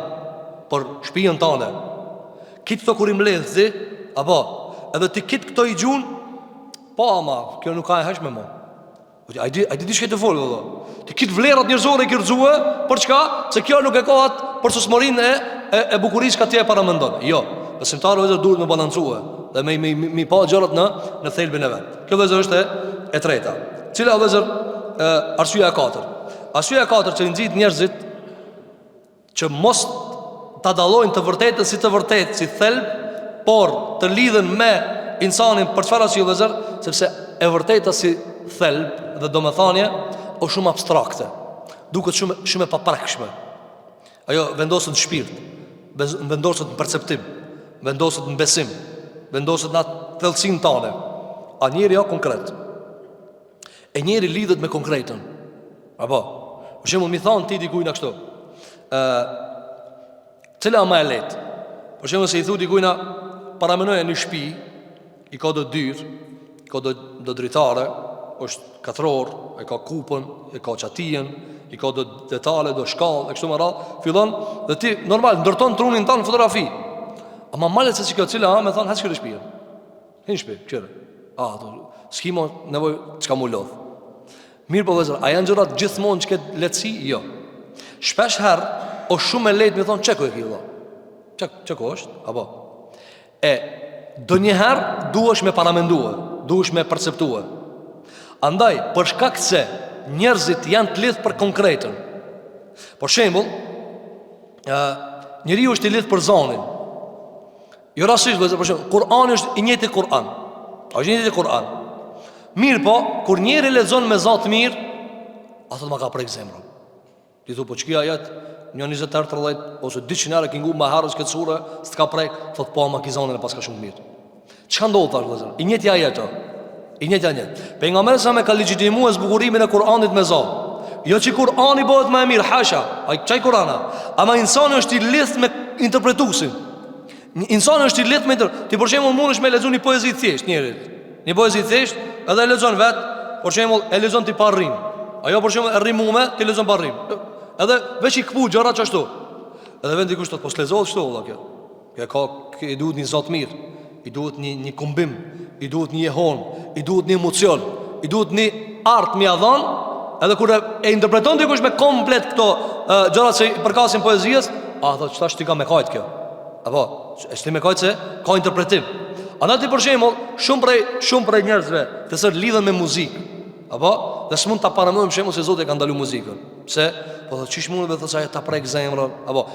për shtëpinë tënde. Kitë këto kur i mbledhzi, apo edhe ti kitë këto i gjun, po ama, kjo nuk ka e hesh me mo. A i di shkejtë të folë, dhe. Ti kitë vlerat njerëzore i kërëzue, për çka? Se kjo nuk e kohat për sosmorin e bukuris ka tje e paramendon. Jo, besimtarë vëzër duhet me balancue dhe me pa gjërat në thelbin e vetë. Kjo vëzër është e treta. Cila vëzër arsyeja e katër? Arsyeja e katër që i nxit njerëzit që mos ta dallojnë të vërtetën si të vërtetë, si thelb, por të lidhen me insanin për çfarë arsye vëzër? Sepse e vërteta si thelb dhe domethënie është shumë abstrakte. Duket shumë e paprakshme. Ajo vendoset në shpirt, vendoset në perceptim, vendoset në besim, vendoset në thellësinë tënde. A njeri jo konkret. E njeri lidhet me konkretën. Apo, për shembull mi thon ti dikujt na kështu. Cila më e lehtë? Për shembull se i thu dikujt na paramendoj në shtëpi, i ka do dyrë, ka do dritare, është katror, e ka kupën, e ka çatijen, i ka do detale, do shkallë, e kështu me radhë, fillon dhe ti normal ndërton trunin tan fotografi. Ama malet se kjo cila me thon haç kjo shtëpi. Hin shtëpi, këre. S'kimo nevoj çka mu lodh. Mirë po vëzër, a janë gjërat gjithmonë që këtë lehtësi? Jo. Shpesh herë është shumë e lehtë me thonë çeko e ki vëlla. Çeko është? Apo. Do njëherë duhesh me paramendue, duhesh me perceptue. Andaj, për shkak se njerëzit janë të lidhur për konkretën. Për shembull, njeriu është i lidhur për zonin. Jo rastisht, për shembull, Kur'ani është i njëjti Kur'an. Është i njëjti Kur'an. Mirë po, kur njeri lexon me zot mirë, ato më ka prek zemrën. Ti thu po çka ajet, një 20-30 ose 200 herë që ngu më harrës këtë sure, s'ka prek, thot po ama kizonin e paska shumë mirë. Çka ndodh tash vëllazër? I njëjti ajet. I njëjti. Pejgamberi sa me ka legjitimuar zbukurimin e Kur'anit me zot. Jo që Kur'ani bëhet më i mirë, hasha. Ai çaj Kur'ana. Ama insani është i lidhur me interpretuesin. Insani është i lidhur me ti për shembull mundesh me lexuar një poezi thjesht njerit. Një poezi thjesht, edhe e lexon vet, për shembull e lexon ti pa rrim. Ajo për shembull e rrimume, ti lexon pa rrim. Edhe veç i kpu gjëra çashtu. Edhe vend dikush thot po s'lezohet kështu valla kjo. Kjo i duhet një zot mirë, i duhet një kombim, i duhet një jehon, i duhet një emocion, i duhet një art më dhon, edhe kur e interpreton dikush me komplet këto gjëra që përkasin poezisë, thot çfarë ti ka me kajt kjo? Apo, është me kajt se ka interpretim. Andaj për shembull, shumë prej njerëzve të cilët lidhen me muzikë, apo dhe s'mund ta paramendojmë shembull se Zoti ka ndaluar muzikën. Pse? Po thotë çish mund të thotë se ta prek zemrën, apo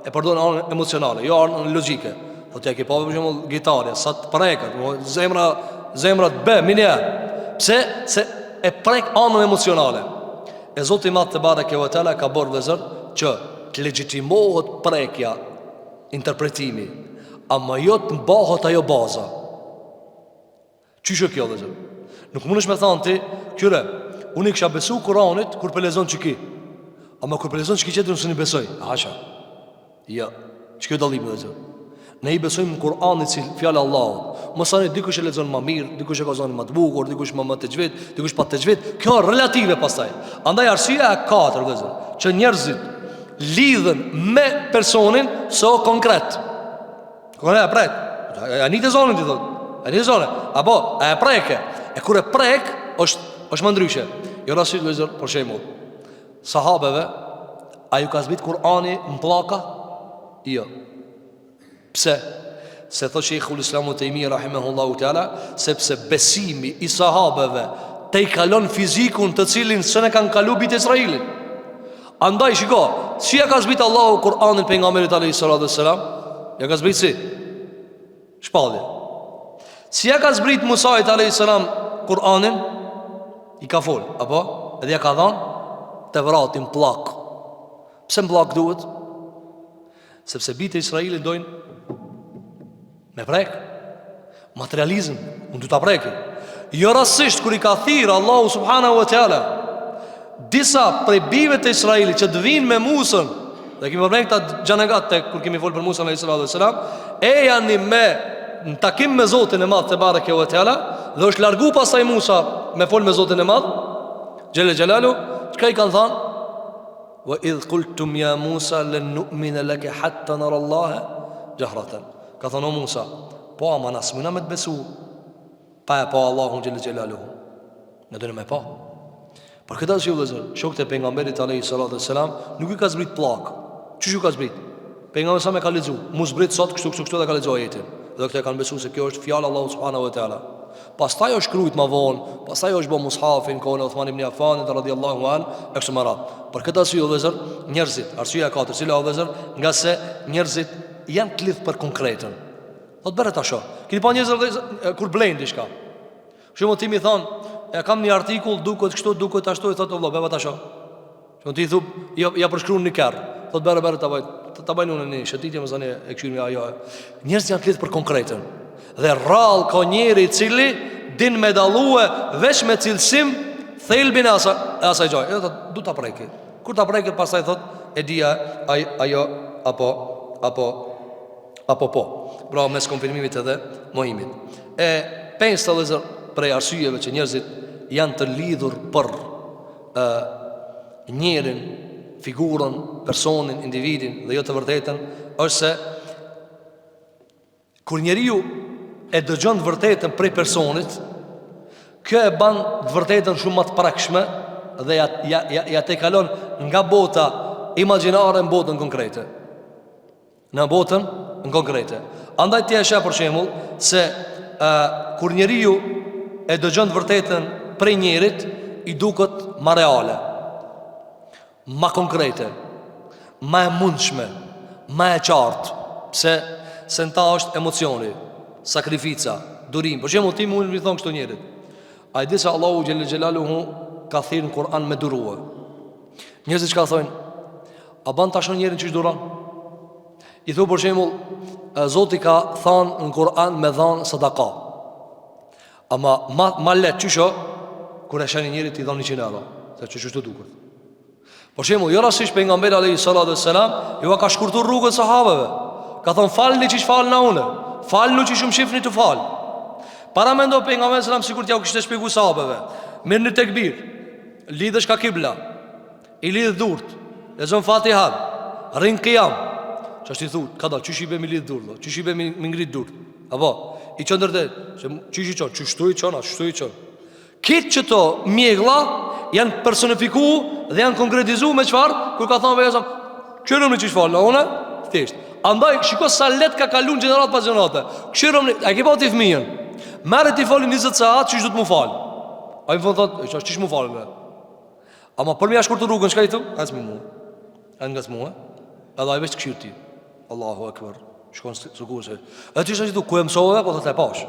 e përdor në anën emocionale, jo anën logjike. Po ti e ke pa për shembull gitarë, sa të preket, zemra të bë, minia. Pse? Se e prek anën emocionale. E Zoti i Madh te bareke ve teala ka bërë vëzër që të legjitimohet prekja, interpretimi, ama jo të mbahet ajo baza. Qyshe kjo dhe zërë? Nuk mundesh me thanë ti, kyre, unë i kësha besu Kuranit kur për lezon që ki. Ama kur për lezon që ki qëtër nësë një besoj. Hasha. Ja, që kjo dalimi dhe zërë? Ne i besojmë në Kuranit si fjallë Allahut. Mësani dikush e lezon ma mirë, dikush e ka zonë ma të bukur, dikush ma të gjvit, dikush pa të gjvit. Kjo relative pastaj. Andaj arsyeja e 4 dhe zërë, që njerëzit lidhen me personin so konkret. Kone e prek. A një të zonin të thot. A një të zonin. Apo, a e preke. E kur e prek, është më ndryshe. Jo rasit lëzër, për shembull, sahabeve, a ju ka zbit Kur'ani në plaka? Jo. Pse? Se thot Sheikhul Islamu Tejmi rahimahullahu ta'ala, sepse besimi i sahabeve te i kalon fizikun të cilin së ne kanë kalu bitë Israelit. Andaj shiko, si ja ka zbit Allahu Kur'anin pejgamberit alayhi salatu wassalam? Ja ka zbrit si? Shpallje. Si ja ka zbrit Musait a.s. Kur'anin? I ka fol, apo? Edhe ja ka dhanë të vratin plak. Pse në plak duhet? Sepse bitë e Israelit dojnë Me prek materializm, unë du ta preki. Jo rasisht kur i ka thirë Allahu subhanahu wa taala disa prej bijve të Israilit që të vinë me Musën, dhe kemi përmend këta xhanegat kur kemi folur për Musa alayhis salam, e janë me në takim me Zotin e Madh te bareke ve teala, dhe është largu pasaj Musa me fol me Zotin e Madh xhelle xhelalu, çka i kanë thënë? Wa idh qultum ya Musa lan nu'mina laka hatta nara Allah jahratan. Ka thënë o Musa, po ama na smuna me të besu pa Allahun xhelle xhelalu. Ne do me pa. Për këtë arsye vëllezër, shokët e pejgamberit alayhis salam nuk i ka zbrit pllak. Çu ka zbrit? Pejgamberi sa më ka lexu, mos zbrit sot kështu dhe ka lexuar ajetin. Dhe këta kanë besuar se kjo është fjalë Allahu subhanahu wa taala. Pastaj është shkruajt më vonë, pastaj është bë mushafin kohën e Uthman ibn Affanit radhiyallahu an eksumarat. Për këtë arsye vëllezër, njerëzit, arsyeja e katërt, cila vëllezër, nga se njerëzit janë të lidhur për konkretën. Do të bëre tash. Keni pa njerëz kur blejnë diçka. Shumë ti më thon, e kam një artikull duket kështu, duket ashtu, i thotë vëlla, bëva tash. Shumë ti thon, ja përshkruan në kerr. Thotë bëre ta bëjnë unë në shëtitje më zani e këshirë me ajo. Njerëz janë të lidhur për konkretën. Dhe rrallë ka njeri i cili din me dalue veç me cilësim thelbin e asaj gjaj. E thotë, du ta preki. Kur ta preki, pastaj thotë, e dia ajo apo po. Pra mes konfirmimit edhe mohimit. E pesë vëllezër prej arsyeve që njerëzit janë të lidhur për njerin, figurën, personin, individin dhe jo të vërtetën, është se kur njeriu e dëgjon të vërtetën prej personit, kjo e ban të vërtetën shumë më të prekshme dhe ja te kalon nga bota imagjinare në botën konkrete. Në botën në konkrete. Andaj ti e sheh për shembull se kur njeriu e dëgjon të vërtetën prej njerit, i duket më reale, më konkrete, më e mundshme, më e qartë, se në ta është emocioni, sakrifica, durim. Për shembull ti mund të thon kështu njerit, a i di se Allahu xhelle xhelaluhu ka thirrë në Kur'an me durue. Njerëzit çka thonë? A ban tash njerin çish duron? I thu për shembull, Zoti ka thënë në Kur'an me dhën sadaka. Ama ma let çysho kur e shani njerit i dhon 100 euro, se çështë duket. Por shembull, jo rastisht pejgamberi alayhis salam ju ka shkurtuar rrugën sahabeve. Ka thon falni çish falna unë. Falnu çish um shifni të fal. Para mendo pejgamberi sallam sikur t'ja u kishte shpjeguar sahabeve. Merrni tekbir, lidhesh ka kibla, i lidh durt, lexon Fatihan, rrin qiyam. Çfarë i thut? Ka dal çish i bë me lidh durt, çish i bë me ngrit durt. Apo i çon ndërtet, se çish i çon, çështu i çon, ashtu i çon. Këtë që to mjegla janë personifikuar dhe janë konkretizuar me çfarë? Kur ka thonë vëllazëm, "Kërëm në çish falë, ona?" Thjesht. Andaj shiko sa let ka kaluar gjenerat pas gjenerate. Kërëm, a ke pa ti fëmijën? Merret ti falë 20 saat, çish do të më fal. Ai më thotë, "Çish më falë." Ama për më ja shkurtë rrugën, çka i thu? As më mua. An gas mua. Edhe ai vetë këshir ti. Allahu akbar. Shkon suguse. A ti s'e di ku e mësova, po thotë pash.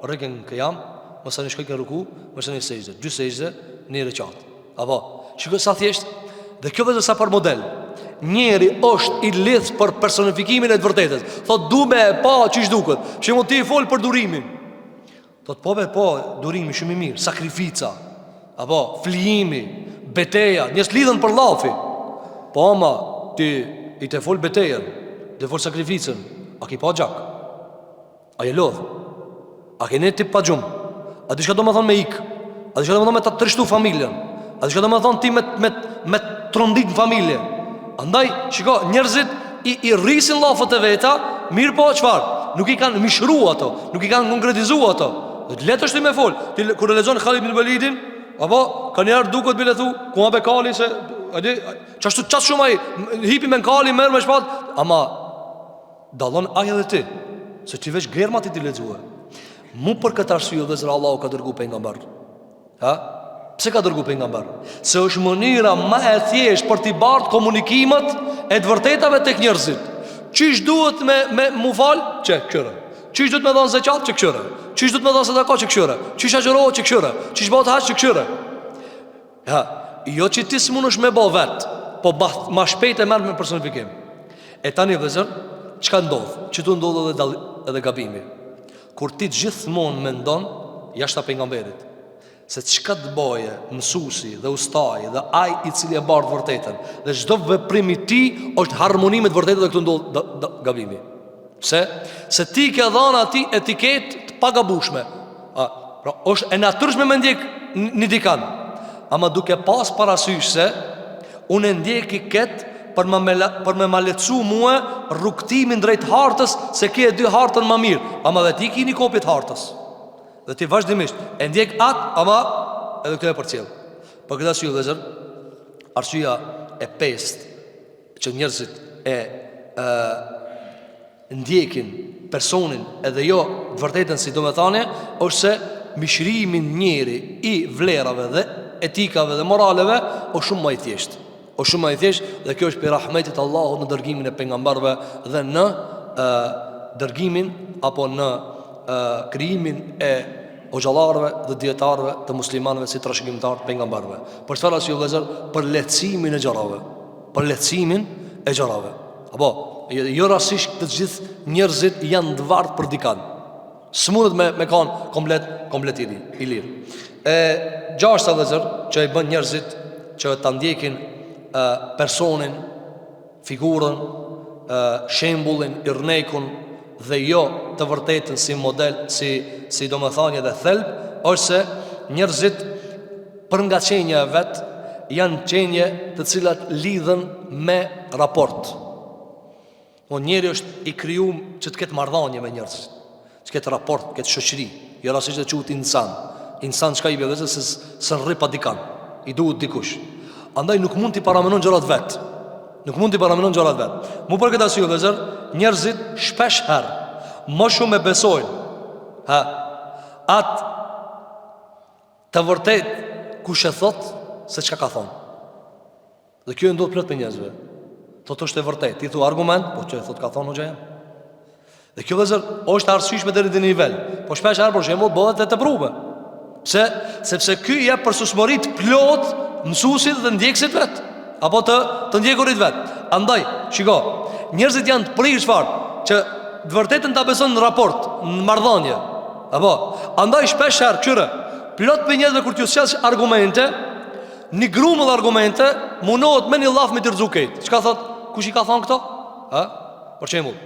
Rrugën që jam, mos ani shkoj në ruku, mos ani sejdë, dy sejdë në recat. Apo, shikoj sa thjesht. Dhe kjo vetë sa për model. Njeri është i lidh për personifikimin e të vërtetës. Thot du me pa çish duket. Shemo ti fol për durimin. Thot po, durimi shumë i mirë, sakrifica. Apo flijimi, beteja, njerëz lidhen për llafi. Po ama ti i të fol betejën, të fol sakrificën. A ki pa gjak? A je lodh? A ke ne tip pa gjum? A di çka do të thonë me ik? A di çka do të thonë me ta trishtu familjen? A di çka do të thonë ti me trondit në familje? Andaj, shiko, njerëzit i rrisin llafët e veta, mirë po çfarë? Nuk i kanë mishru ato, nuk i kanë konkretizu ato. Dhe letë është ti me fol. Ti kur e lexon Khalid ibn Walidin, apo ka njerë duket bile thu, ku ma be kali se çashtu çast shumë ai hipi me kali merr me shpat, ama dallon ai edhe ti, se ti veç germa ti lexuar. Mu për këtë arsye dhe zëra Allahu ka dërgu pejgamber. Ha? Pse ka dërgu pejgamber? Se është mënyra më e thjeshtë për t'i bart komunikimet e të vërtetave tek njerëzit. Çish duhet me mu fal? Çkëra. Çish duhet me dhon zeqat? Çkëra. Çish duhet me dhon sadaka? Çkëra. Çish agjërohet? Çkëra. Çish bëhet haç? Çkëra. Ha, jo që ti s'munësh me bë vet, po ma shpejt e merr me personifikim. E tani vëzër, çka ndodh? Çtu ndodh edhe edhe gabimi. Kur ti gjithmonë mendon jashtë pejgamberit se çka të bëje mësuesi dhe ustaj dhe ai i cili e bardh vërtetën dhe çdo veprim i tij është harmoni me të vërtetën dhe këtu ndodh gabimi. Pse? Se ti ke dhënë atij etiketë të pagabueshme. Pra është e natyrshme me ndjek një dikan, ama duke pas parasysh se unë ndjek i ketë për me lecu mua rrugtimin drejt hartës, se ki e dy hartën më mirë, ama dhe ti ki një kopit hartës dhe ti vazhdimisht e ndjek atë, ama edhe këtë e për cilë. Për këtë arsye vëllezër, arsyeja e pestë që njerëzit e ndjekin personin edhe jo vërtetën si do me thane, është se mishrimin njeri i vlerave dhe etikave dhe moraleve është shumë më i thjeshtë. O shumë më i thjesht, dhe kjo është për rahmetit Allahut në dërgimin e pejgamberëve dhe në dërgimin apo në krijimin e hoxhallarëve dhe dietarëve të muslimanëve si trashëgimtar të pejgamberëve. Për çfarë arsye vëllezër? Për lehtësimin e gjërave. Për lehtësimin e gjërave. Apo jo rastisht të gjithë njerëzit janë të vartë për dikan. S'mundet me kanë komplet i lirë. Gjashta vëllezër që i bën njerëzit që ta ndjekin personin, figurën, shembullin, irnekun dhe jo të vërtetën si model, si domethënie dhe thelb, është se njerëzit për nga qenja e vet janë qenje të cilat lidhen me raport. Njeri është i krijuar që të ketë marrëdhënie me njerëzit, që ketë raport, ketë shoqëri, jo rastisht të quhet insan. Insan çka i bie vetë se s'n rri pa dikan, i duhet dikush. Andaj nuk mund t'i paramenon gjërat vet. Mu për këtë arsye vëllezër, njerëzit shpesh herë më shumë e besojnë atë të vërtet kush e thot se çka ka thonë. Dhe kjo ndodh plot me njerëzve. Thotë është e vërtet, ti thu argument, po që e thot ka thonë hoxha jam. Dhe kjo vëllezër është arsyeshme deri në nivel, po shpesh herë për shembull bëhet e tepruar. Pse? Sepse ky jep për susmorit plot mësuesit dhe ndjekësit vet, apo të ndjekurit vet. Andaj, shiko, njerëzit janë të prirë çfarë? Që të vërtetën ta beson në raport, në marrëdhënie. Apo, andaj shpesh herë këtyre plot me njerëzve kur t'ju sjellsh argumente, një grumull argumente munohet me një llaf me tirzuket. Çka thot? Kush i ka thonë këto? Për shembull,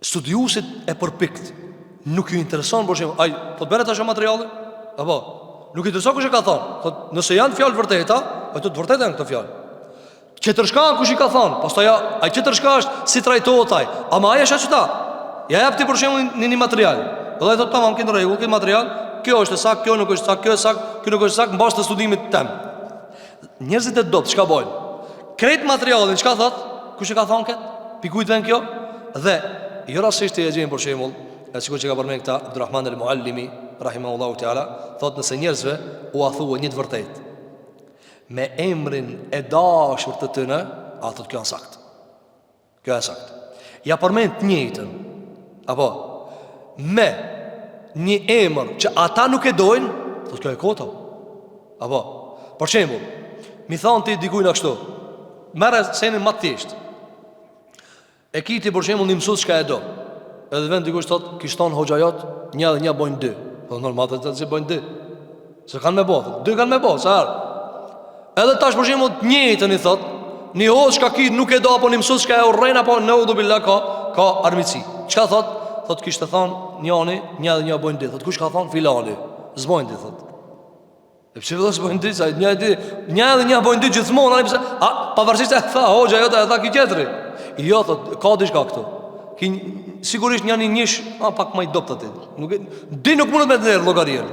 studiuesit e përpikt nuk ju intereson për shembull, ai po të bëre tash materiale? Apo nuk i intereson kush e ka thonë. Thot, nëse janë fjalë vërteta, ato të vërteta janë këto fjalë. Qetërshka kush i ka thonë? Pastaj ai qetërshka është si trajtohet ai. Ama ai është ashtu. Ja jap ti për shembull një material. Dhe ai thot tamam, ke në rregull, ke material, kjo është saktë, kjo nuk është saktë, kjo është saktë, kjo nuk është saktë mbas të studimit tëm. Njerëzit e dobët çka bojnë? Kret materialin, çka thot? Kush e ka thonë kët? Pikujt vën kjo? Dhe jo rastisht e gjejmë për shembull, sikur që ka përmendur këta Abdulrahman al-Muallimi rahimahullahu taala, thot nëse njerëzve u a thuë një të vërtetë me emrin e dashur të tyre, a thot kjo është saktë. Kjo është saktë. Ja përmend të njëjtën. Apo me një emër që ata nuk e dojnë, thot kjo e kota. Apo për shembull, mi thon ti dikujt kështu, merre senin më të thjesht. E kiti për shembull një mësues çka e do. Edhe vend dikush thot, kishton hoxhajot, një dhe një bojnë dy. Po normal të si bojnë dy. Se kanë me bë, dy kanë me bë, sa herë. Edhe tash për shembull të njëjtën i thot, një hoxh ka kit nuk e do apo një mësues çka e urren apo në udhubillah ka armiqsi. Çka thot? Thot kishte thon njëri, një dhe një bojnë dy. Thot kush ka thon filani? Zbojnë dy thot. E pse vetë zbojnë dy, sa një dhe një bojnë dy gjithmonë, ani pse? Pavarësisht se tha hoxha jota e tha ki tjetri. Jo thot, ka diçka këtu. Sigurisht janë njësh, pak më i dobët atë. Nuk mundet me të ndër llogarin.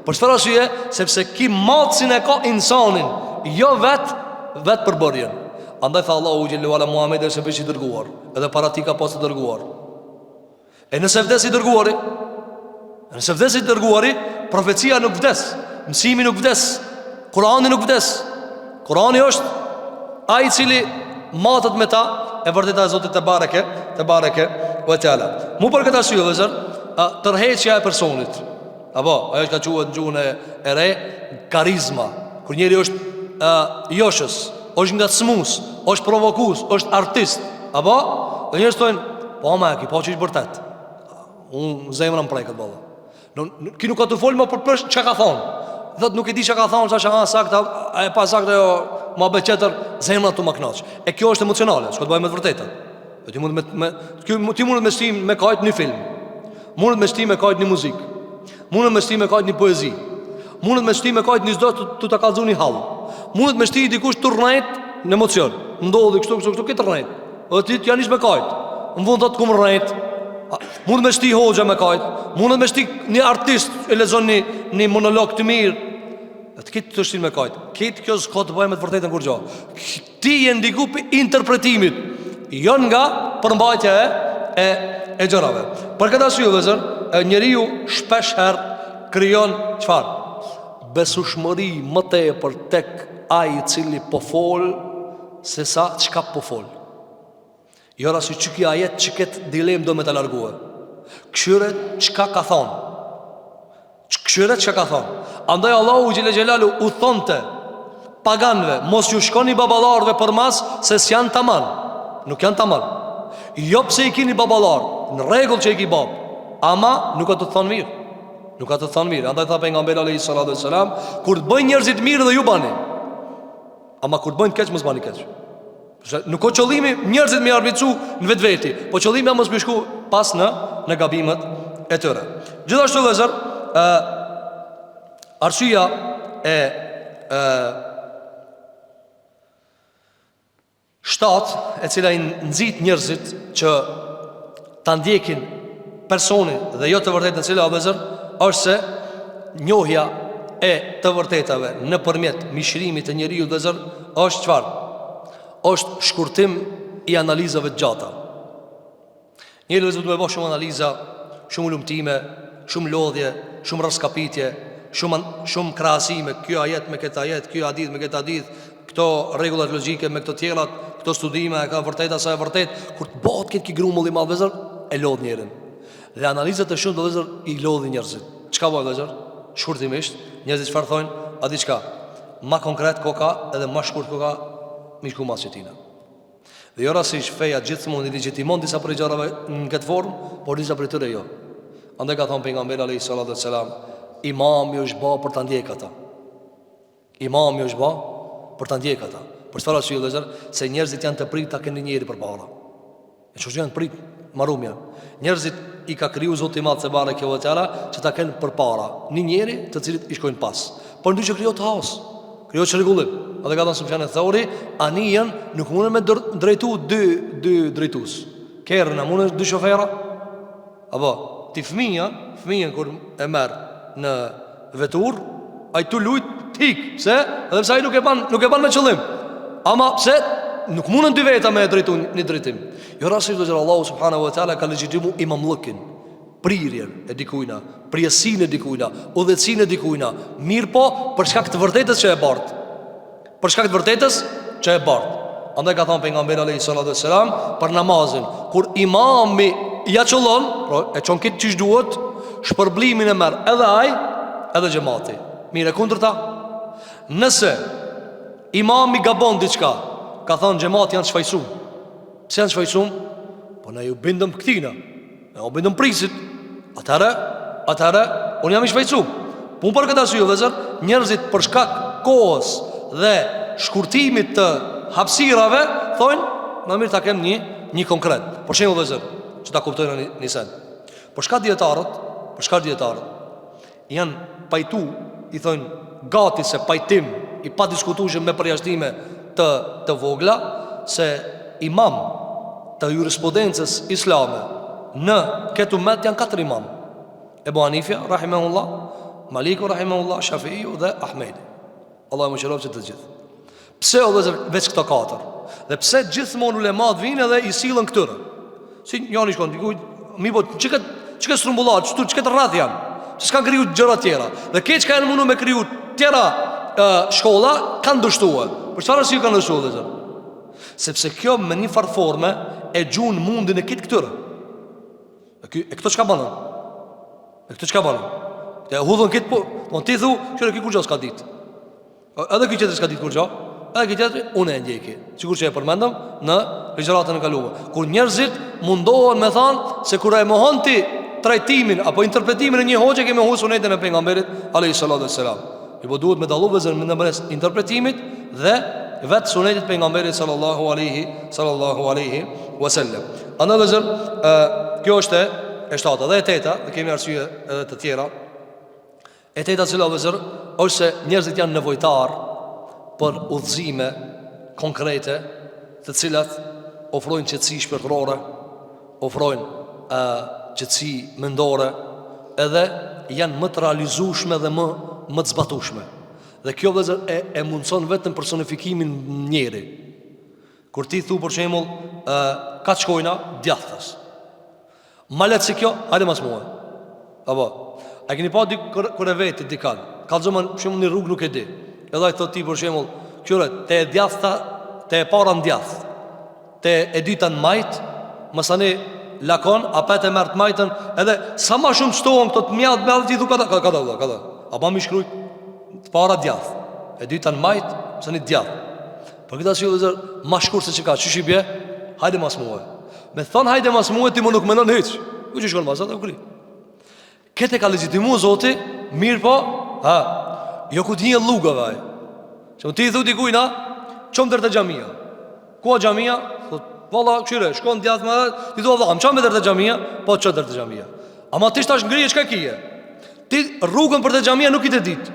Për çfarë arsye? Sepse ki matësin e ka insanin, jo vet për bërjen. Andaj tha Allahu xhellahu ala Muhammed se bëj i dërguar, edhe para ti ka pas të dërguar. E nëse vdes i dërguari, profecia nuk vdes, mësimi nuk vdes, Kurani nuk vdes. Kurani është ai i cili matët me ta e vërteta e Zotit te bareke ve teala. Mu për këtë arsye vëllazër, tërheqja e personit, apo ajo që quhet në gjuhën e re karizma, kur njeri është joshës, është ngacmues, është provokues, është artist, apo dhe njerëz thonë, po ma ki, po çish vërtet. Unë zemra më preket valla. Ki nuk ka të folë më për që ka thonë. Thot nuk e di që ka thonë, që ka sakta, a e pa sakta jo, ma be qëtër, zemra të më knaq. E kjo është emocionale, që ka të bëjmë me të vërteta. Ti mundet me shtim me kajt një film, mundet me shtim me kajt një muzik, mundet me shtim me kajt një poezi, mundet me shtim me kajt një zdo të të kalzu një halë, mundet me shtim dikush të rrnajt në emocion. Ndodhi kështu, këtë rrnajt. Dhe ti janë ish me kajt. Në vund të kumë rrnajt. Mundet me shti hoxha me kajt, mundet me shti një artist e lezon një monolog të mirë. E të kitë të shtin me kajt. Kitë kjo s'ka të bëjë me të vërtetën kur gjo. Ti je ndiku për interpretimit, jo nga përmbajtja e gjërave. Për këtë arsye vëllezër, njeriu shpesh herë krijon çfarë? Besueshmëri më tepër tek ai i cili po fol se sa çka po fol. Jo rasi që kja ajet që këtë dilem do me të largue. Këshyret qka ka thonë. Këshyret qka ka thonë. Andaj Allahu Gjile Gjelalu u thonte paganve, mos ju shkoni babalarve për mas, se s'janë taman. Nuk janë taman. Jo pse i kini babalar, në regull që i ki bab, ama nuk ka të thonë mirë. Nuk ka të thonë mirë. Andaj tha pejgamberi alayhi salatu wassalam, kur të bëjnë njerëzit mirë dhe ju bani, ama kur të bëjnë keq mos bani keq. Nuk ka qëllimi njerëzit me arbicu në vetveti, po qëllimi ja mos më shku pas në gabimet e tyre. Gjithashtu vëllezër, arsyeja e shtat e cila i nxit njerëzit që ta ndjekin personin dhe jo të vërtetën e cila vëllezër është se njohja e të vërtetave nëpërmjet mishërimit të njeriu vëllezër është çfarë? Është shkurtim i analizave të gjata. Njëri vëzut me bëjë shumë analiza, shumë lumtime, shumë lodhje, shumë raskapitje, shumë krahasime, kjo ajet me këtë ajet, kjo hadith me këtë hadith, këto rregullat logjike me këto tjerat, këto studime e ka vërtet sa e vërtet, kur të bëhet këtë grumull i madh vëzër, e lodh njerin. Dhe analizat e shumë vëzër i lodhin njerëzit. Çka bëjnë vëzër? Shkurtimisht, njerëzit çfarë thonë? A diçka? Ma konkret koka edhe ma shkurt koka miku mas qëtina. Dhe jo rasish feja gjithmonë i legjitimon disa prej gjërave në këtë formë, por disa prej tyre jo. Andaj ka thonë pejgamberi alayhi salatu wassalam, imami është bë për ta ndjek ata. Imami është bë për ta ndjek ata. Për çfarë arsye vëllezër? Se njerëzit janë të pritë ta kenë njëri përpara. E çfarë janë të pritë marrumja. Njerëzit i ka kriju Zoti i Madh se bareke ve teala që ta kenë përpara një njeri të cilit i shkojnë pas. Por ndonjë krijohet haos. Krijohet çrregullim. A dhe ka thënë Sufjan al-Thauri, anijen nuk mundën me drejtu dy drejtues. Kerën a mundën dy shofera? Apo ti fëmijën kur e merr në vetur, ai tu lut tik, pse? Edhe pse ai nuk e ban me qëllim. Ama pse nuk mundën dy veta me drejtu një drejtim. Jo rasti që Allahu subhanahu wa taala ka legjitimu imamllëkin, prirjen e dikujna, prijesin e dikujna, udhëtsin e dikujna. Mirë po, për shkak të vërtetës që e bart. Për shkak të vërtetës që e bart. Andaj ka thënë pejgamberi alayhi salatu wassalam për namazin, kur imami ja çollon, e çon këtë çish duhet, shpërblimin e merr edhe ai, edhe xhamati. Mirë, kundërta, nëse imami gabon diçka, ka thënë xhamati janë shfaqsuar. Pse janë shfaqsuar? Po na ju bindëm këtina. Ne u bindëm prisit. Atëra, unë jam i shfaqsuar. Po për këtë arsye vëllazër, njerëzit për shkak kohës dhe shkurtimit të hapësirave thonë, më mirë ta kem një konkret. Për shembull vëllazër, që ta kuptojnë një sen. Për shkak dietarët janë pajtu, i thonë gati se pajtim i pa diskutueshëm me përjashtime të vogla se imam të jurisprudencës islame në këtë umet janë 4 imam: Ebu Hanifja rahimahullah, Maliku rahimahullah, Shafiu dhe Ahmedi. Allah më shërof që të gjithë. Pse o dhe veç këto 4? Dhe pse gjithmonë ulemat vinë edhe i silën këtërë? Si njani shkon, mi po që këtë strumbullat, që këtë rrath janë, që s'kan kriju gjëra tjera. Dhe keq ka e në mundu me kriju tjera shkolla, kanë dështuhe. Për çfarë si kanë dështuhe dhe zërë? Sepse kjo me një farforme e gjunë mundin e kitë këtërë. E këto çka banën? Këte e hudhën kitë po, në ti thu, qërë ki kur gjo s'ka ditë. Edhe ki qëtër s'ka ditë kur gjo, edhe ki qëtër unë e ndjeki. Sikur që e përmendëm në ligjëratën e kaluar. Kur njerëzit mundohen me thanë se kur e mohon ti trajtimin apo interpretimin e një hoxhe kemi hu sunetin e pejgamberit alayhi salatu wassalam. I po duhet me dallu vezën ndërmjet interpretimit dhe vetë sunetit pejgamberit sallallahu alaihi wasallam. Ana vezën kjo është e shtata dhe e teta, dhe kemi arsye edhe të tjera. E teta cila vezër është se njerëzit janë nevojtar për udhëzime konkrete, të cilat ofrojnë qetësi shpirtërore, ofrojnë qetësi mendore, edhe janë më të realizueshme dhe më të zbatueshme. Dhe kjo vëllazër e mundson vetëm personifikimin njëri. Kur ti thu për shembull, ka të shkojna djathtas. Ma letë si kjo, hajde mas muhe. Apo, a keni pa di kër e vetit di kanë, ka të zëmën për shembull një rrugë nuk e di. Edhe ai thot ti për shembull, qyre, te e djathta, te e para në djath, te e dyta në majt, mësani lakon, apet e mërtë majtën, edhe sa ma shumë shtohen këto të mjatë me dhe ti thu kada. A ba mi shkrujt, të para djath, e dyta në majt, mësani djath. Për këta si dhe zërë, ma shkur se që ka, që shqipje, hajde mas muhe. Me thonë hajde mas muhe, ti më nuk menon heq. Ku që shkonë masat, e u kri. Kete ka legitimu zoti, mirë po, jo ku t'hinje lugave aj. Që më ti i thu t'i kujna, qëmë dërte gjamia. Ku a gjamia? Valla, këshire, shkonë djath me dhe, ti thu Allah, më qëmë dërte gjamia? Po, që dërte gjamia. Ama ti shtash ngrije qka kije. Ti rrugën për të gjamia nuk i të ditë.